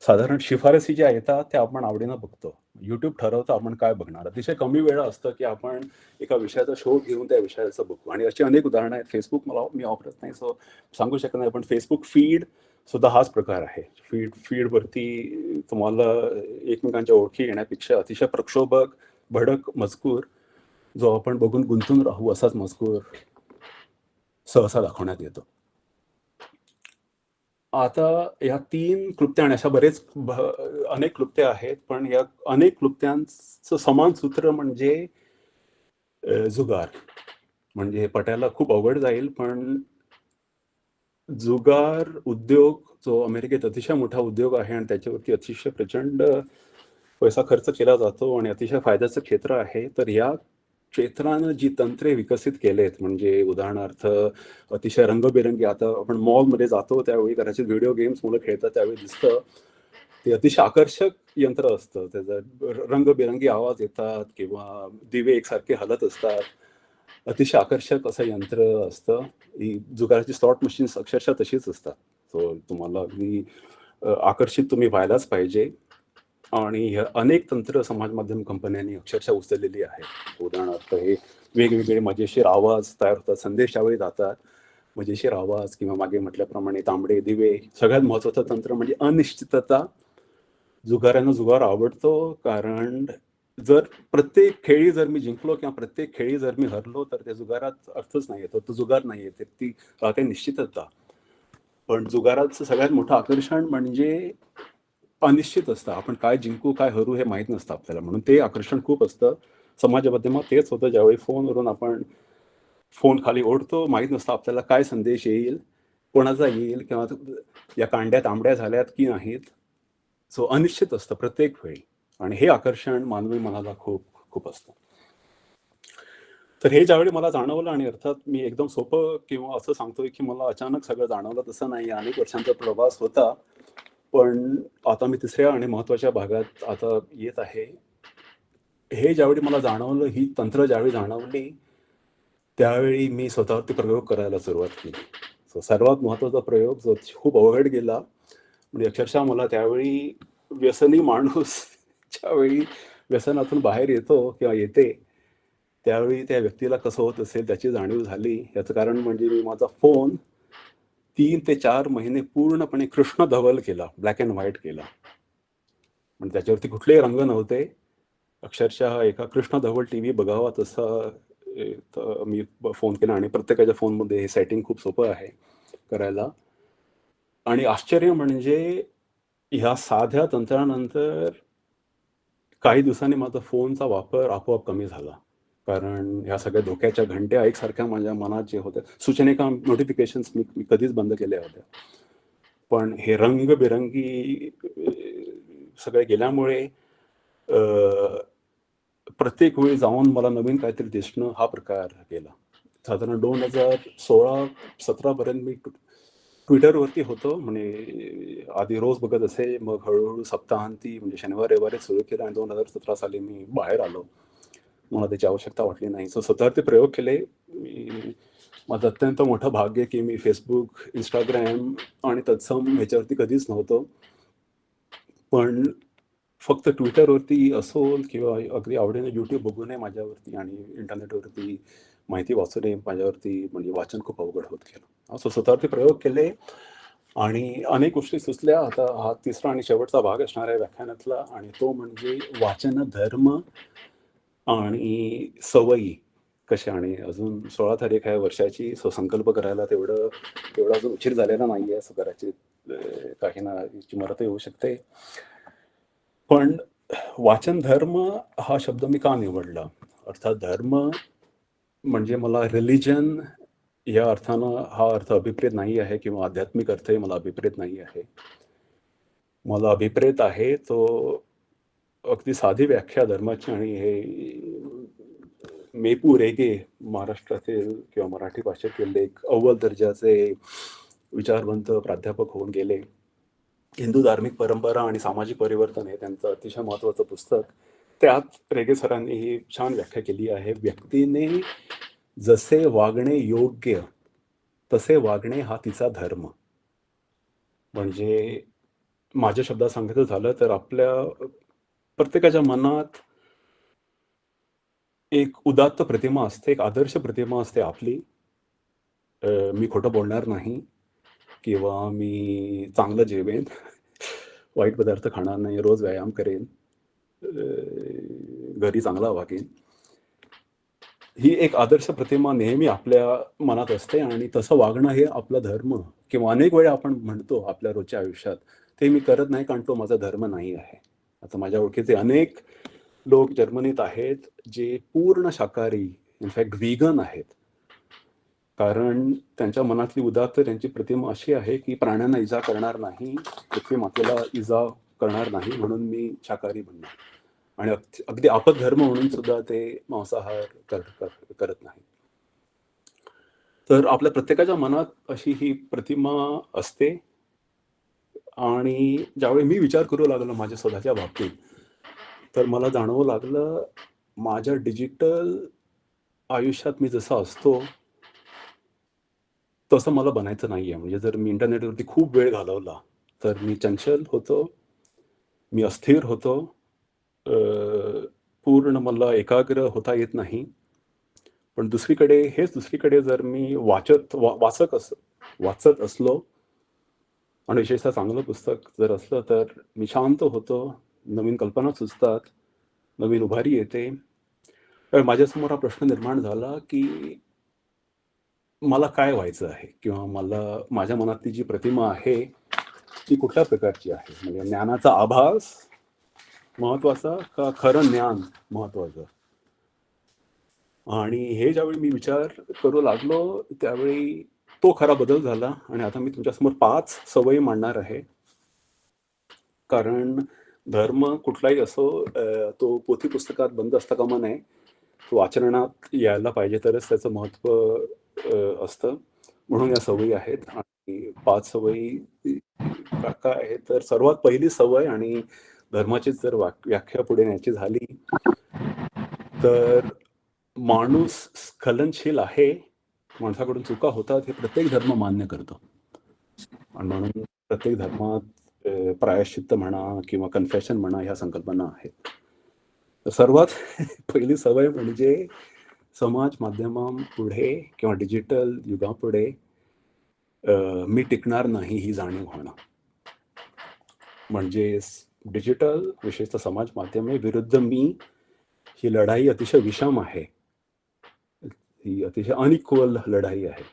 साधारण शिफारसी ज्या येतात त्या आपण आवडीनं बघतो. YouTube ठरवतं आपण काय बघणार. अतिशय कमी वेळा असतं, की आपण एका विषयाचा शोध घेऊन त्या विषयाचं बघू आणि अशी अनेक उदाहरणं आहेत. Facebook मी वापरत नाही, सो सांगू शकत नाही. पण Facebook फीड सुद्धा हाच प्रकार आहे. फीडवरती तुम्हाला एकमेकांच्या ओळखी येण्यापेक्षा अतिशय प्रक्षोभक, भडक मजकूर जो आपण बघून गुंतून राहू असाच मजकूर सहसा दाखवण्यात येतो. आता या 3 क्लृप्त्या आणि अशा अनेक क्लृप्त्या आहेत. पण या अनेक क्लृप्त्यांचं समान सूत्र म्हणजे जुगार. म्हणजे पटायला खूप अवघड जाईल, पण जुगार उद्योग जो अमेरिकेत अतिशय मोठा उद्योग आहे आणि त्याच्यावरती अतिशय प्रचंड पैसा खर्च केला जातो आणि अतिशय फायद्याचं क्षेत्र आहे. तर या क्षेत्रानं जी तंत्रे विकसित केलेत, म्हणजे उदाहरणार्थ अतिशय रंगबेरंगी आता आपण मॉलमध्ये जातो त्यावेळी कदाचित व्हिडिओ गेम्स मुलं खेळतात त्यावेळी दिसतं. ते अतिशय आकर्षक यंत्र असतं. त्याचा रंगबेरंगी आवाज येतात किंवा दिवे एकसारखे हलत असतात. अतिशय आकर्षक असं यंत्र असतं. ही जुगाराची स्लॉट मशीन्स अक्षरशः तशीच असतात. सो तुम्हाला अगदी आकर्षित तुम्ही व्हायलाच पाहिजे. आणि अनेक तंत्र समाज माध्यम कंपन्यांनी अक्षरशः उचललेली आहेत. उदाहरणार्थ हे वेगवेगळे मजेशीर आवाज तयार होतात. संदेश त्यावेळी जातात. मजेशीर आवाज किंवा मागे म्हटल्याप्रमाणे तांबडे दिवे. सगळ्यात महत्त्वाचं तंत्र म्हणजे अनिश्चितता. जुगाऱ्यांना जुगार आवडतो कारण जर प्रत्येक खेळी जर मी जिंकलो किंवा प्रत्येक खेळी जर मी हरलो तर त्या जुगारात अर्थच नाही येतो. तो जुगार नाही येत. ती राहते निश्चितता. पण जुगाराचं सगळ्यात मोठं आकर्षण म्हणजे अनिश्चित असतं. आपण काय जिंकू, काय हरू हे माहीत नसतं आपल्याला. म्हणून ते आकर्षण खूप असतं. समाज माध्यमात तेच होतं ज्यावेळी फोनवरून आपण फोन खाली ओढतो. माहीत नसतं आपल्याला काय संदेश येईल, कोणाचा येईल किंवा या कांड्या तांबड्या झाल्यात की नाहीत. सो अनिश्चित असतं प्रत्येक वेळी आणि हे आकर्षण मानवी मनाला खूप खूप असतं. तर हे ज्यावेळी मला जाणवलं आणि अर्थात मी एकदम सोपं किंवा असं सांगतोय, की मला अचानक सगळं जाणवलं तसं नाही. अनेक वर्षांचा प्रवास होता. पण आता मी तिसऱ्या आणि महत्त्वाच्या भागात आता येत आहे. हे ज्यावेळी मला जाणवलं, ही तंत्र ज्यावेळी जाणवली, त्यावेळी मी स्वतःवरती प्रयोग करायला सुरुवात केली. सो सर्वात महत्त्वाचा प्रयोग जो खूप अवघड गेला, म्हणजे अक्षरशः मला त्यावेळी व्यसनी माणूस ज्यावेळी व्यसनातून बाहेर येतो किंवा येते, त्यावेळी त्या व्यक्तीला कसं होत असेल त्याची जाणीव झाली. याचं कारण म्हणजे मी माझा फोन 3 ते 4 महिने पूर्णपणे कृष्णधवल केला, ब्लॅक एंड व्हाईट केला. म्हणजे त्याच्यावरती कुठलेही रंग नव्हते. अक्षरशः एका कृष्णधवल टीव्ही बघावा तसा तर मी फोन केला आणि प्रत्येकाच्या फोनमध्ये हे सेटिंग खूप सोपं आहे करायला. आणि आश्चर्य म्हणजे ह्या साध्या तंत्रानंतर काही दिवसांनी माझा फोनचा वापर आपोआप कमी झाला. कारण ह्या सगळ्या धोक्याच्या घंट्या एकसारख्या माझ्या मनात जे होत्या, सूचनेका नोटिफिकेशन्स मी कधीच बंद केल्या होत्या. पण हे रंगबेरंगी सगळे गेल्यामुळे अ, प्रत्येक वेळी जाऊन मला नवीन काहीतरी दिसणं हा प्रकार केला. साधारण 2016-17 पर्यंत मी Twitterवरती होतो. म्हणजे आधी रोज बघत असे. मग हळू-हळू सप्ताहांती म्हणजे शनिवार-रविवारी सुरू केलं आणि 2017 साली मी बाहेर आलो. मला त्याची आवश्यकता वाटली नाही. सो स्वतःवरती प्रयोग केले. माझं अत्यंत मोठं भाग्य की मी Facebook, Instagram आणि तत्सम ह्याच्यावरती कधीच नव्हतो. पण फक्त Twitterवरती असो किंवा अगदी आवडीने YouTube बघू नये माझ्यावरती आणि इंटरनेटवरती माहिती वाचू नये माझ्यावरती म्हणजे वाचन खूप अवघड होत गेलं. असं स्वतःवरती प्रयोग केले आणि अनेक गोष्टी सुचल्या. आता हा तिसरा आणि शेवटचा भाग असणार आहे व्याख्यानातला आणि तो म्हणजे वाचन धर्म आणि सवयी. कसे, आणि अजून 16 तारीख आहे वर्षाची, सो संकल्प करायला तेवढा अजून उशीर झालेला नाही आहे. सो कदाचित काही ना इमारत येऊ शकते. पण वाचन धर्म हा शब्द मी का निवडला? अर्थात धर्म म्हणजे मला रिलिजन या अर्थानं हा अर्थ अभिप्रेत नाही आहे, किंवा आध्यात्मिक अर्थही मला अभिप्रेत नाही आहे. मला अभिप्रेत आहे तो अगदी साधी व्याख्या धर्माची, आणि हे मेपू रेगे महाराष्ट्रातील किंवा मराठी भाषेतील एक अव्वल दर्जाचे विचारवंत प्राध्यापक होऊन गेले. हिंदू धार्मिक परंपरा आणि सामाजिक परिवर्तन हे त्यांचं अतिशय महत्त्वाचं पुस्तक. त्यात रेगे सरांनी ही छान व्याख्या केली आहे. व्यक्तीने जसे वागणे योग्य तसे वागणे हा तिचा धर्म. म्हणजे माझ्या शब्दात सांगायचं झालं तर आपल्या प्रत्येकाच्या मनात एक उदात्त प्रतिमा असते, एक आदर्श प्रतिमा असते आपली. मी खोटं बोलणार नाही, किंवा मी चांगलं जेवेन, वाईट पदार्थ खाणार नाही, रोज व्यायाम करेन, घरी चांगला वागेन. ही एक आदर्श प्रतिमा नेहमी आपल्या मनात असते, आणि तसं वागणं हे आपला धर्म, किंवा अनेक वेळा आपण म्हणतो आपल्या रोजच्या आयुष्यात, ते मी करत नाही कारण तो माझा धर्म नाही आहे. आता माझ्या ओळखीचे अनेक लोक जर्मनीत आहेत जे पूर्ण शाकाहारी, इनफॅक्ट व्हीगन आहेत, कारण त्यांच्या मनातली उदात्त त्यांची प्रतिमा अशी आहे की प्राण्यांना इजा करणार नाही, पृथ्वी मातेला इजा करणार नाही, म्हणून मी शाकाहारी बनणार. आणि अगदी आपत धर्म म्हणून सुद्धा ते मांसाहार करत नाही. तर आपल्या प्रत्येकाच्या मनात अशी ही प्रतिमा असते. आणि ज्यावेळी मी विचार करू लागलो माझ्या स्वतःच्या बाबतीत, तर मला जाणवू लागलं माझ्या डिजिटल आयुष्यात मी जसा असतो तसं मला बनायचं नाहीये. म्हणजे जर मी इंटरनेटवरती खूप वेळ घालवला तर मी चंचल होतो, मी अस्थिर होतो, पूर्ण मला एकाग्र होता येत नाही. पण दुसरीकडे जर मी वाचत असलो, आणि विशेषतः चांगलं पुस्तक जर असलं, तर मी शांत होतो, नवीन कल्पना सुचतात, नवीन उभारी येते. तर माझ्यासमोर हा प्रश्न निर्माण झाला की मला काय व्हायचं आहे, किंवा माझ्या मनातली जी प्रतिमा आहे ती कुठल्या प्रकारची आहे. म्हणजे ज्ञानाचा आभास महत्वाचा का खरं ज्ञान महत्वाचं? आणि हे ज्यावेळी मी विचार करू लागलो त्यावेळी तो खरा बदल झाला. आणि आता मी तुमच्यासमोर 5 सवयी मांडणार आहे. कारण धर्म कुठलाही असो, तो पोथी पुस्तकात बंद असता कामा नये, तो आचरणात यायला पाहिजे, तरच त्याचं महत्त्व असतं. म्हणून या सवयी आहेत. आणि 5 सवयी काय आहेत, तर सर्वात पहिली सवय, आणि धर्माची जर व्याख्या पुढे न्यायची झाली तर माणूस स्खलनशील आहे, माणसाकडून चुका होतात हे प्रत्येक धर्म मान्य करतो. आणि म्हणून प्रत्येक धर्मात प्रायश्चित्त म्हणा किंवा कन्फेशन म्हणा ह्या संकल्पना आहेत. तर सर्वात पहिली सवय म्हणजे समाज माध्यमांपुढे किंवा डिजिटल युगापुढे मी टिकणार नाही ही जाणीव होणं. म्हणजे डिजिटल, विशेषतः समाज माध्यमे विरुद्ध मी, ही लढाई अतिशय विषम आहे, ही अतिशय अनइक्वल लढाई आहे.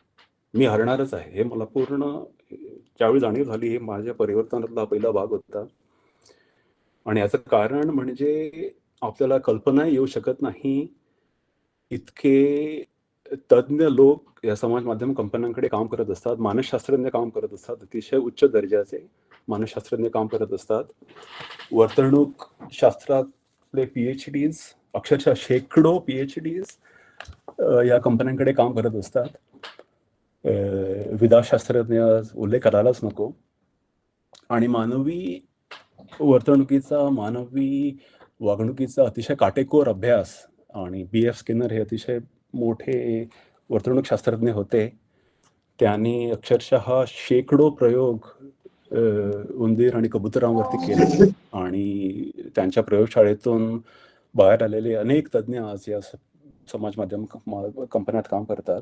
मी हरणारच आहे हे मला पूर्ण ज्यावेळी जाणीव झाली. हे माझ्या परिवर्तनातला पहिला भाग होता. आणि याचं कारण म्हणजे आपल्याला कल्पना येऊ शकत नाही, इतके तज्ञ लोक या समाज माध्यम कंपन्यांकडे काम करत असतात, मानसशास्त्रज्ञ काम करत असतात, अतिशय उच्च दर्जाचे मानसशास्त्रज्ञ काम करत असतात. वर्तणूक शास्त्रातले PhDs, अक्षरशः शेकडो PhDs या कंपन्यांकडे काम करत असतात. विधाशास्त्रज्ञ उल्लेख करायलाच नको. आणि मानवी वर्तणुकीचा, मानवी वागणुकीचा अतिशय काटेकोर अभ्यास. आणि BF स्किनर हे अतिशय मोठे वर्तणूक शास्त्रज्ञ होते. त्यांनी अक्षरशः शेकडो प्रयोग उंदीर आणि कबुतरांवरती केले. आणि त्यांच्या प्रयोगशाळेतून बाहेर आलेले अनेक तज्ञ आज या समाज माध्यम कंपन्यात काम करतात.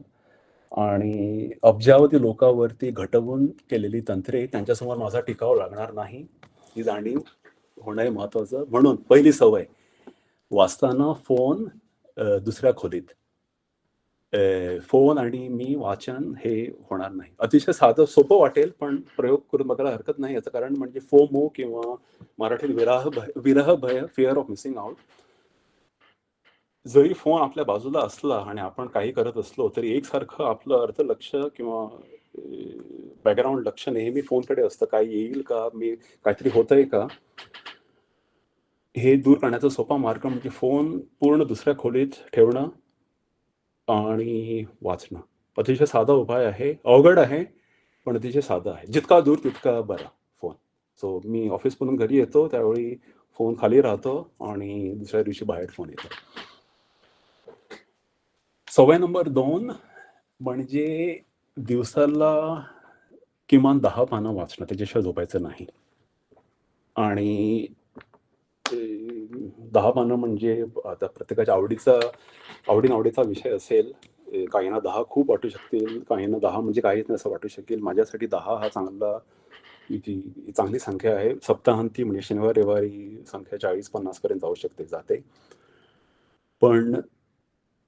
आणि अब्जावधी लोकांवरती घटवून केलेली तंत्रे त्यांच्यासमोर माझा टिकाव लागणार नाही, ही जाणीव होणं महत्वाचं. म्हणून पहिली सवय, वाचताना फोन दुसऱ्या खोलीत. फोन आणि मी वाचन हे होणार नाही. अतिशय साधं सोपं वाटेल, पण प्रयोग करून बघायला हरकत नाही. याचं कारण म्हणजे फोमो किंवा मराठीत विरह भय, फिअर ऑफ मिसिंग आउट. जरी फोन आपल्या बाजूला असला आणि आपण काही करत असलो, तरी एकसारखं आपलं अर्थलक्ष किंवा बॅकग्राऊंड लक्ष नेहमी फोनकडे असतं. काय येईल का? काहीतरी होतंय का? हे दूर करण्याचा सोपा मार्ग म्हणजे फोन पूर्ण दुसऱ्या खोलीत ठेवणं आणि वाचणं. अतिशय साधा उपाय आहे. अवघड आहे, पण अतिशय साधा आहे. जितका दूर तितका बरा फोन. सो मी ऑफिसमधून घरी येतो, त्यावेळी फोन खाली राहतो आणि दुसऱ्या दिवशी बाहेर फोन येतो. सवय नंबर 2 म्हणजे दिवसाला किमान 10 पानं वाचणं, त्याच्याशिवाय झोपायचं नाही. आणि 10 पानं म्हणजे आता प्रत्येकाच्या आवडीनिवडीचा विषय असेल. काहींना 10 खूप वाटू शकतील, काहींना 10 म्हणजे काहीच नाही असं वाटू शकेल. माझ्यासाठी 10 हा चांगली संख्या आहे. सप्ताहांती म्हणजे शनिवार, रविवारी संख्या 40-50 पर्यंत जाते. पण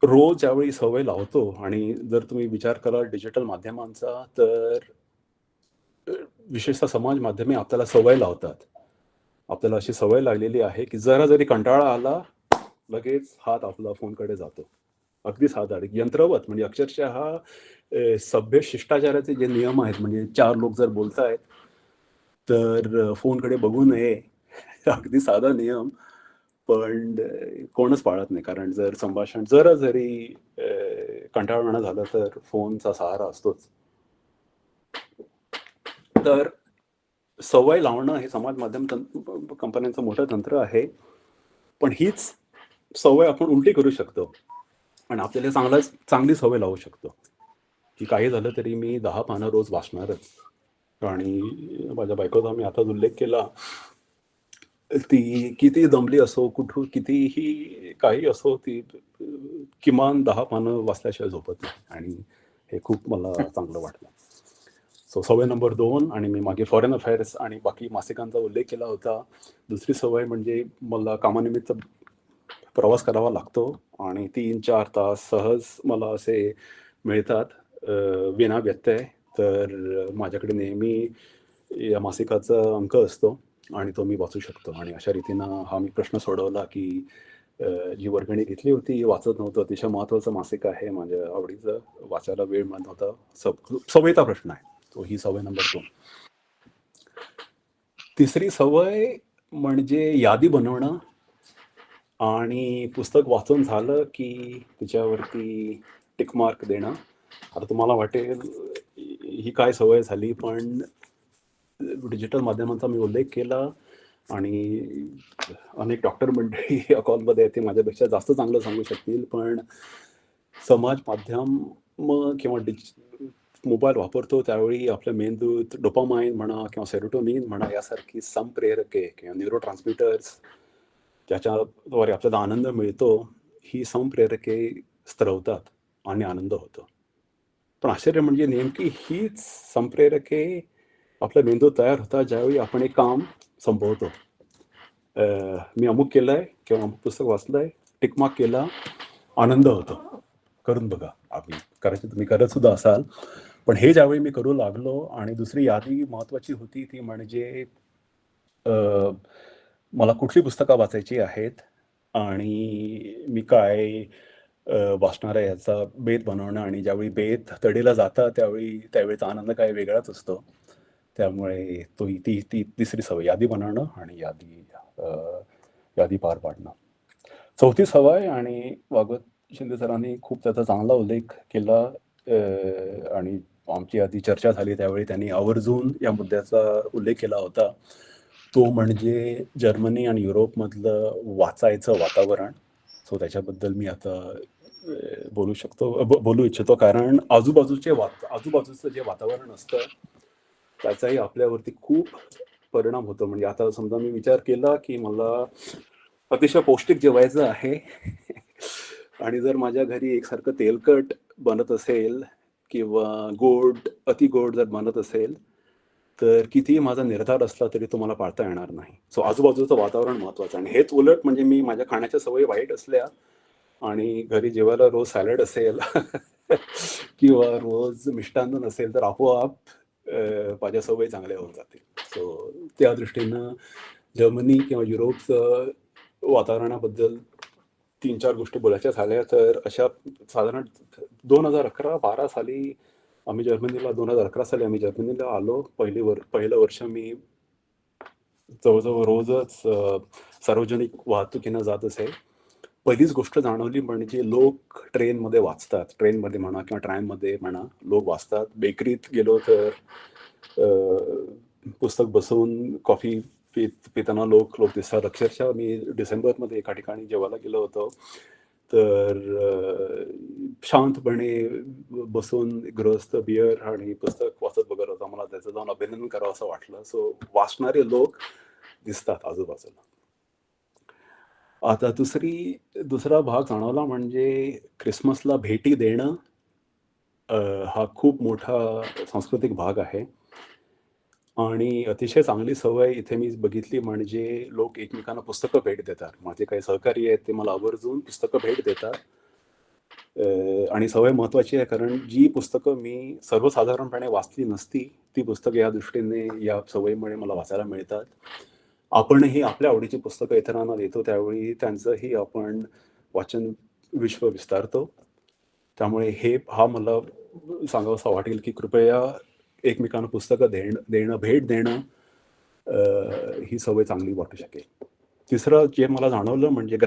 रोज ज्यावेळी सवय लावतो आणि जर तुम्ही विचार कराल डिजिटल माध्यमांचा, तर विशेषतः समाज माध्यमे आपल्याला सवय लावतात. आपल्याला अशी सवय लागलेली आहे, की जरा जरी कंटाळा आला, लगेच हात आपला फोनकडे जातो. अगदी साधा यंत्रवत म्हणजे अक्षरशः सभ्य शिष्टाचाराचे जे नियम आहेत, म्हणजे 4 लोक जर बोलतायत, तर फोनकडे बघू नये. अगदी साधा नियम, पण कोणच पाळत नाही. कारण जर संभाषण जरा जरी कंटाळवाणं झालं, तर फोनचा सहारा असतोच. तर सवय लावणं हे समाज माध्यम कंपन्यांचं मोठं तंत्र आहे. पण हीच सवय आपण उलटी करू शकतो आणि आपल्याला चांगली सवय लावू शकतो, की काही झालं तरी मी 10 पानं रोज वाचणारच. आणि माझ्या बायकोचा मी आताच उल्लेख केला, ती किती दमली असो, कुठून कितीही काही असो, ती किमान 10 पानं वाचल्याशिवाय झोपत नाही आणि हे खूप मला चांगलं वाटलं. सो सवय नंबर 2 आणि मी मागे फॉरेन अफेअर्स आणि बाकी मासिकांचा उल्लेख केला होता. दुसरी सवय म्हणजे मला कामानिमित्त प्रवास करावा लागतो आणि 3-4 तास सहज मला असे मिळतात विना व्यत्यय. तर माझ्याकडे नेहमी या मासिकाचा अंक असतो आणि तो मी वाचू शकतो. आणि अशा रीतीनं हा मी प्रश्न सोडवला, की जी वर्गणी घेतली होती वाचत नव्हतं. अतिशय महत्त्वाचं मासिक आहे, माझ्या आवडीचं, वाचायला वेळ मिळत नव्हता. सवयीचा प्रश्न आहे. तो ही सवय नंबर 2. तिसरी सवय म्हणजे यादी बनवणं आणि पुस्तक वाचून झालं की त्याच्यावरती टिक मार्क देणं. आता तुम्हाला वाटेल ही काय सवय झाली, पण डिजिटल माध्यमांचा मी उल्लेख केला आणि अनेक डॉक्टर मंडळी या कॉलमध्ये आहेत, ते माझ्यापेक्षा जास्त चांगलं सांगू शकतील. पण समाज माध्यम किंवा मोबाईल वापरतो त्यावेळी आपल्या मेंदूत डोपामाइन म्हणा किंवा सेरोटोनिन म्हणा, यासारखी संप्रेरके किंवा न्यूरोट्रान्समिटर्स ज्याच्याद्वारे आपल्याला आनंद मिळतो, ही संप्रेरके स्त्रवतात आणि आनंद होतो. पण आश्चर्य म्हणजे नेमकी हीच संप्रेरके आपल्या मेंदूत तयार होतात ज्यावेळी आपण एक काम संपवतो. मी अमुक केलंय किंवा अमुक पुस्तक वाचलंय, टिक मार्क केला, आनंद होतो. करून बघा. कदाचित तुम्ही करत सुद्धा असाल. पण हे ज्यावेळी मी करू लागलो आणि दुसरी यादी महत्त्वाची होती, ती म्हणजे मला कुठली पुस्तकं वाचायची आहेत आणि मी काय वाचणार आहे याचा बेत बनवणं. आणि ज्यावेळी बेत तडीला जातं त्यावेळीचा आनंद काही वेगळाच असतो. त्यामुळे ती तिसरी सवय यादी बनवणं आणि यादी पार पाडणं. चौथी सवय, आणि वागत शिंदे सरांनी खूप त्याचा चांगला उल्लेख केला आणि आमची आधी चर्चा झाली त्यावेळी त्यांनी आवर्जून या मुद्द्याचा उल्लेख केला होता. तो म्हणजे जर्मनी आणि युरोपमधलं वाचायचं वातावरण. सो त्याच्याबद्दल मी आता बोलू इच्छितो. कारण आजूबाजूचं जे वातावरण असतं, त्याचाही आपल्यावरती खूप परिणाम होतो. म्हणजे आता समजा मी विचार केला, की मला अतिशय पौष्टिक जेवायचं आहे आणि जर माझ्या घरी एकसारखं तेलकट बनत असेल किंवा अति गोड जर बनत असेल, तर कितीही माझा निर्धार असला तरी तो मला पाळता येणार नाही. सो आजूबाजूचं वातावरण महत्त्वाचं. आणि हेच उलट म्हणजे मी माझ्या खाण्याच्या सवयी वाईट असल्या आणि घरी जेवायला रोज सॅलड असेल किंवा रोज मिष्टान्न नसेल, तर आपोआप माझ्या सवयी चांगल्या होऊन जातील. सो त्या दृष्टीनं जर्मनी किंवा युरोपचं वातावरणाबद्दल 3-4 गोष्टी बोलायच्या झाल्या तर अशा साधारण 2011-12 साली आम्ही जर्मनीला 2011 साली आम्ही जर्मनीला आलो. पहिलं वर्ष मी जवळ-जवळ रोजच सार्वजनिक वाहतुकीनं जात असे. पहिलीच गोष्ट जाणवली म्हणजे लोक ट्रेनमध्ये वाचतात. ट्रेनमध्ये म्हणा किंवा ट्रॅममध्ये म्हणा, लोक वाचतात. बेकरीत गेलो तर पुस्तक बसवून कॉफी पिताना लोक दिसतात. अक्षरशः मी डिसेंबरमध्ये एका ठिकाणी जेवायला गेलो होतो. तर शांतपणे बसून गृहस्थ बिअर आणि पुस्तक वाचत वगैरे होता. मला त्याचं जाऊन अभिनंदन करावं असं वाटलं. सो वाचणारे लोक दिसतात आजूबाजूला. आता दुसरा भाग जाणवला म्हणजे ख्रिसमसला भेटी देणं हा खूप मोठा सांस्कृतिक भाग आहे. आणि अतिशय चांगली सवय इथे मी बघितली म्हणजे लोक एकमेकांना पुस्तकं भेट देतात. माझे काही सहकारी आहेत ते मला आवर्जून पुस्तकं भेट देतात. आणि सवय महत्त्वाची आहे कारण जी पुस्तकं मी सर्वसाधारणपणे वाचली नसती, ती पुस्तकं या दृष्टीने या सवयीमुळे मला वाचायला मिळतात. आपणही आपल्या आवडीची पुस्तकं इतरांना देतो त्यावेळी त्यांचंही आपण वाचन विश्व विस्तारतो. त्यामुळे हा मला सांगावासा वाटेल की कृपया एकमेकांना पुस्तकं देणं, भेट देणं ही सवय चांगली वाटू शकेल. तिसरं जे मला जाणवलं म्हणजे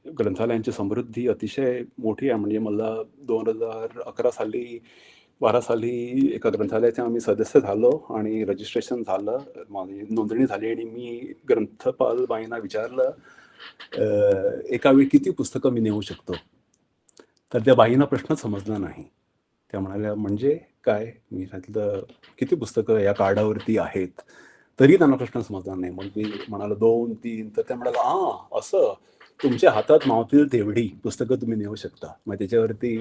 ग्रंथालयांची समृद्धी अतिशय मोठी आहे. म्हणजे मला 2011 साली 12 साली एका ग्रंथालयाचे आम्ही सदस्य झालो आणि रजिस्ट्रेशन झालं. माझी नोंदणी झाली आणि मी ग्रंथपालबाईंना विचारलं, एका वेळी किती पुस्तकं मी नेऊ शकतो? तर त्या बाईंना प्रश्नच समजला नाही. त्या म्हणाल्या, "म्हणजे काय?" मी सांगितलं, "किती पुस्तकं या कार्डावरती आहेत?" तरी त्यांना प्रश्न समजला नाही. मग मी म्हणालो 2-3 तर त्या म्हणाल्या, असं. तुमच्या हातात मावतील तेवढी पुस्तकं तुम्ही नेऊ शकता." मग त्याच्यावरती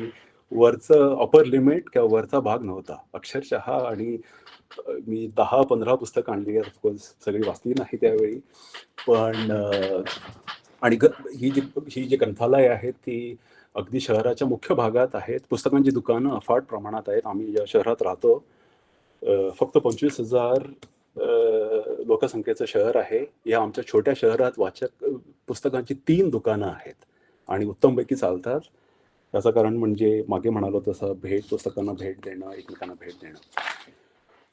वरचं अपर लिमिट किंवा वरचा भाग नव्हता. अक्षरशः आणि मी 10-15 पुस्तकं आणली. ऑफकोर्स सगळी वाचली नाही त्यावेळी. पण आणि ही जी ग्रंथालय आहेत ती अगदी शहराच्या मुख्य भागात आहेत. पुस्तकांची दुकानं अफाट प्रमाणात आहेत. आम्ही ज्या शहरात राहतो फक्त 25,000 लोकसंख्येचं शहर आहे. या आमच्या छोट्या शहरात पुस्तकांची 3 दुकानं आहेत आणि उत्तमपैकी चालतात. त्याचं कारण म्हणजे मागे म्हणालो तसं पुस्तकांना भेट देणं, एकमेकांना भेट देणं.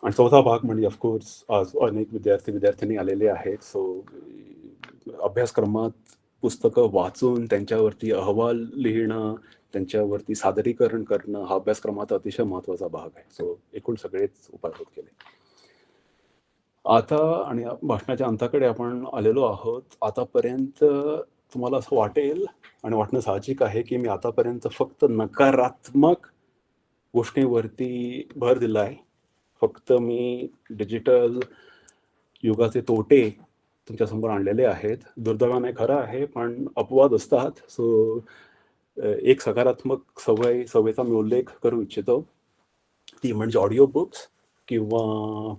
आणि चौथा भाग म्हणजे ऑफकोर्स आज अनेक विद्यार्थिनी आलेले आहेत. सो अभ्यासक्रमात पुस्तकं वाचून त्यांच्यावरती अहवाल लिहिणं, त्यांच्यावरती सादरीकरण करणं हा अभ्यासक्रमाचा अतिशय महत्त्वाचा भाग आहे. सो एकूण सगळेच उपाय होत गेले. आता आणि भाषणाच्या अंताकडे आपण आलेलो आहोत. आतापर्यंत तुम्हाला असं वाटेल आणि वाटणं साहजिक आहे, की मी आतापर्यंत फक्त नकारात्मक गोष्टींवरती भर दिला आहे. फक्त मी डिजिटल युगाचे तोटे तुमच्यासमोर आणलेले आहेत. दुर्दैवाने खरं आहे, पण अपवाद असतात. सो एक सकारात्मक सवयीचा मी उल्लेख करू इच्छितो. ती म्हणजे ऑडिओ बुक्स किंवा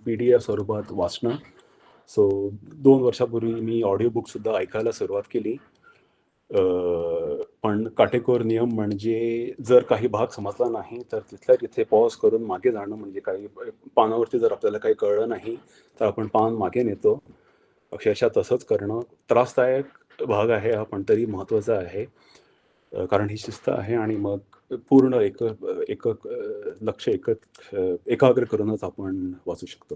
PDF स्वरूपात वाचणं. सो 2 वर्षापूर्वी मी ऑडिओ बुकसुद्धा ऐकायला सुरुवात केली. पण काटेकोर नियम म्हणजे जर काही भाग समजला नाही, तर तिथल्या तिथे पॉज करून मागे जाणं म्हणजे काही पानावरती जर आपल्याला काही कळलं नाही, तर आपण पान मागे नेतो. अक्षरशः तसंच करणं त्रासदायक भाग आहे हा, पण तरी महत्त्वाचा आहे. कारण ही शिस्त आहे आणि मग पूर्ण लक्ष एकाग्र करूनच आपण वाचू शकतो.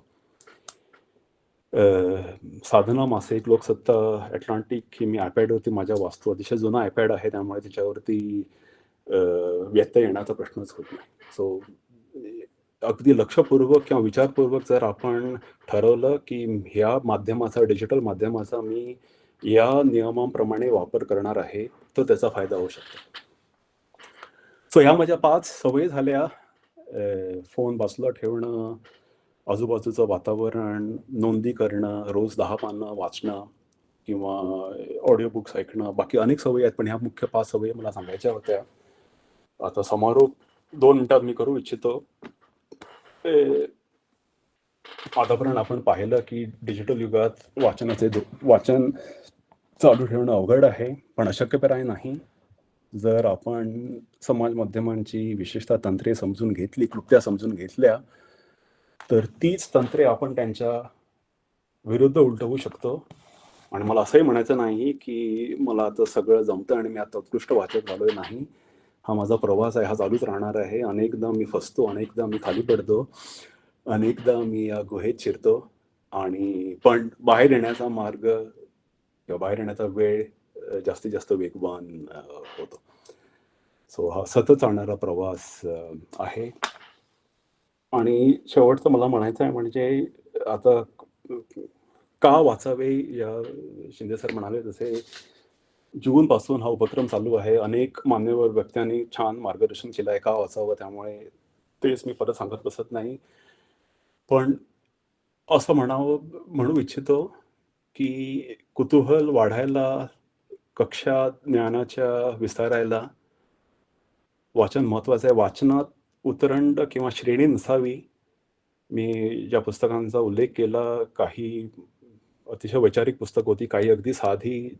साधना मासिक, लोकसत्ता, अटलांटिक ही मी iPadवरती माझ्या वाचतो. अतिशय जुना iPad आहे त्यामुळे त्याच्यावरती व्यत्यय येण्याचा प्रश्नच होत नाही. सो अगदी लक्षपूर्वक किंवा विचारपूर्वक जर आपण ठरवलं, की ह्या डिजिटल माध्यमाचा मी या नियमांप्रमाणे वापर करणार आहे, तर त्याचा फायदा होऊ शकतो. सो ह्या माझ्या 5 सवयी झाल्या. फोन बाजूला ठेवणं, आजूबाजूचं वातावरण, नोंदी करणं, रोज 10 पानं वाचणं किंवा ऑडिओ बुक्स ऐकणं. बाकी अनेक सवयी आहेत, पण ह्या मुख्य 5 सवयी मला सांगायच्या होत्या. आता समारोप 2 मिनिटात मी करू इच्छितो. आतापर्यंत आपण पाहिलं, की डिजिटल युगात वाचन चालू ठेवणं अवघड आहे, पण अशक्यप्राय नाही. जर आपण समाज माध्यमांची विशेषतः तंत्रे समजून घेतली, क्लुप्त्या समजून घेतल्या, तर तीच तंत्रे आपण त्यांच्या विरुद्ध उलटवू शकतो. आणि मला असंही म्हणायचं नाही, की मला आता सगळं जमतं आणि मी आता उत्कृष्ट वाचक झालोय, नाही. हा माझा प्रवास आहे, हा चालूच राहणार आहे. अनेकदा मी फसतो, अनेकदा मी खाली पडतो, अनेकदा मी या गुहेत शिरतो आणि पण बाहेर येण्याचा मार्ग किंवा बाहेर येण्याचा वेळ जास्तीत जास्त वेगवान होतो. सो हा सतत चालणारा प्रवास आहे. आणि शेवटचं मला म्हणायचं आहे म्हणजे आता का वाचावे या शिंदे सर म्हणाले तसे जूनपासून हा उपक्रम चालू आहे. अनेक मान्यवर व्यक्त्यांनी छान मार्गदर्शन केलं आहे का वाचावं, त्यामुळे तेच मी परत सांगत बसत नाही. पण असं म्हणू इच्छितो, की कुतूहल वाढायला, कक्षा ज्ञानाच्या विस्तारायला वाचन महत्त्वाचं आहे. वाचनात उतरंड किंवा श्रेणी नसावी. मी ज्या पुस्तकांचा उल्लेख केला, काही अतिशय वैचारिक पुस्तक होती, काही अगदी साधी.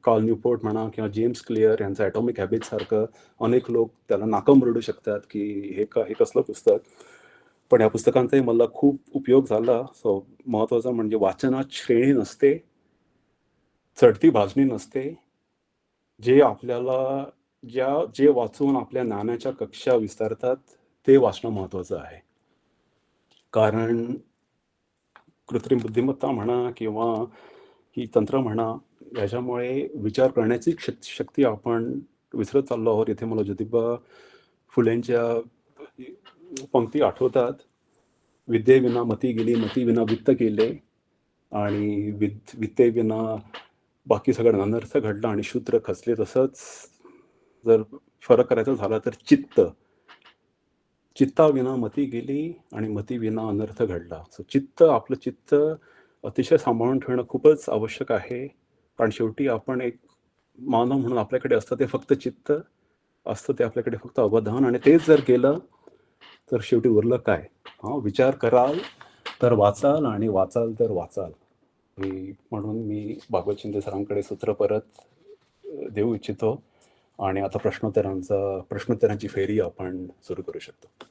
कार्ल न्यूपोर्ट म्हणा किंवा जेम्स क्लिअर यांचं ॲटॉमिक हॅबिट्ससारखं अनेक लोक त्याला नाकंबरडू शकतात, की हे कसलं पुस्तक? पण या पुस्तकांचाही मला खूप उपयोग झाला. सो महत्त्वाचं म्हणजे वाचनात श्रेणी नसते, चढती भाजणी नसते. जे आपल्याला जे वाचून आपल्या ज्ञानाच्या कक्षा विस्तारतात, ते वाचणं महत्त्वाचं आहे. कारण कृत्रिम बुद्धिमत्ता म्हणा किंवा ही तंत्र म्हणा, ह्याच्यामुळे विचार करण्याची शक्ती आपण विसरत चाललो आहोत. इथे मला ज्योतिबा फुलेंच्या पंक्ती आठवतात. "विद्येविना मती गेली, मतीविना वित्त गेले आणि विद्येविना बाकी सगळं अनर्थ घडला आणि शूद्र खचले." तसंच जर फरक करायचा झाला तर चित्ताविना मती गेली आणि मतीविना अनर्थ घडला. सो आपलं चित्त अतिशय सांभाळून ठेवणं खूपच आवश्यक आहे. कारण शेवटी आपण एक मानव म्हणून आपल्याकडे असतं ते फक्त चित्त असतं, ते आपल्याकडे फक्त अवधान, आणि तेच जर केलं, तर शेवटी उरलं काय? विचार कराल तर वाचाल आणि वाचाल तर वाचाल. म्हणून मी भागवत शिंदे सरांकडे सूत्र परत देऊ इच्छितो आणि आता प्रश्नोत्तरांची फेरी आपण सुरू करू शकतो.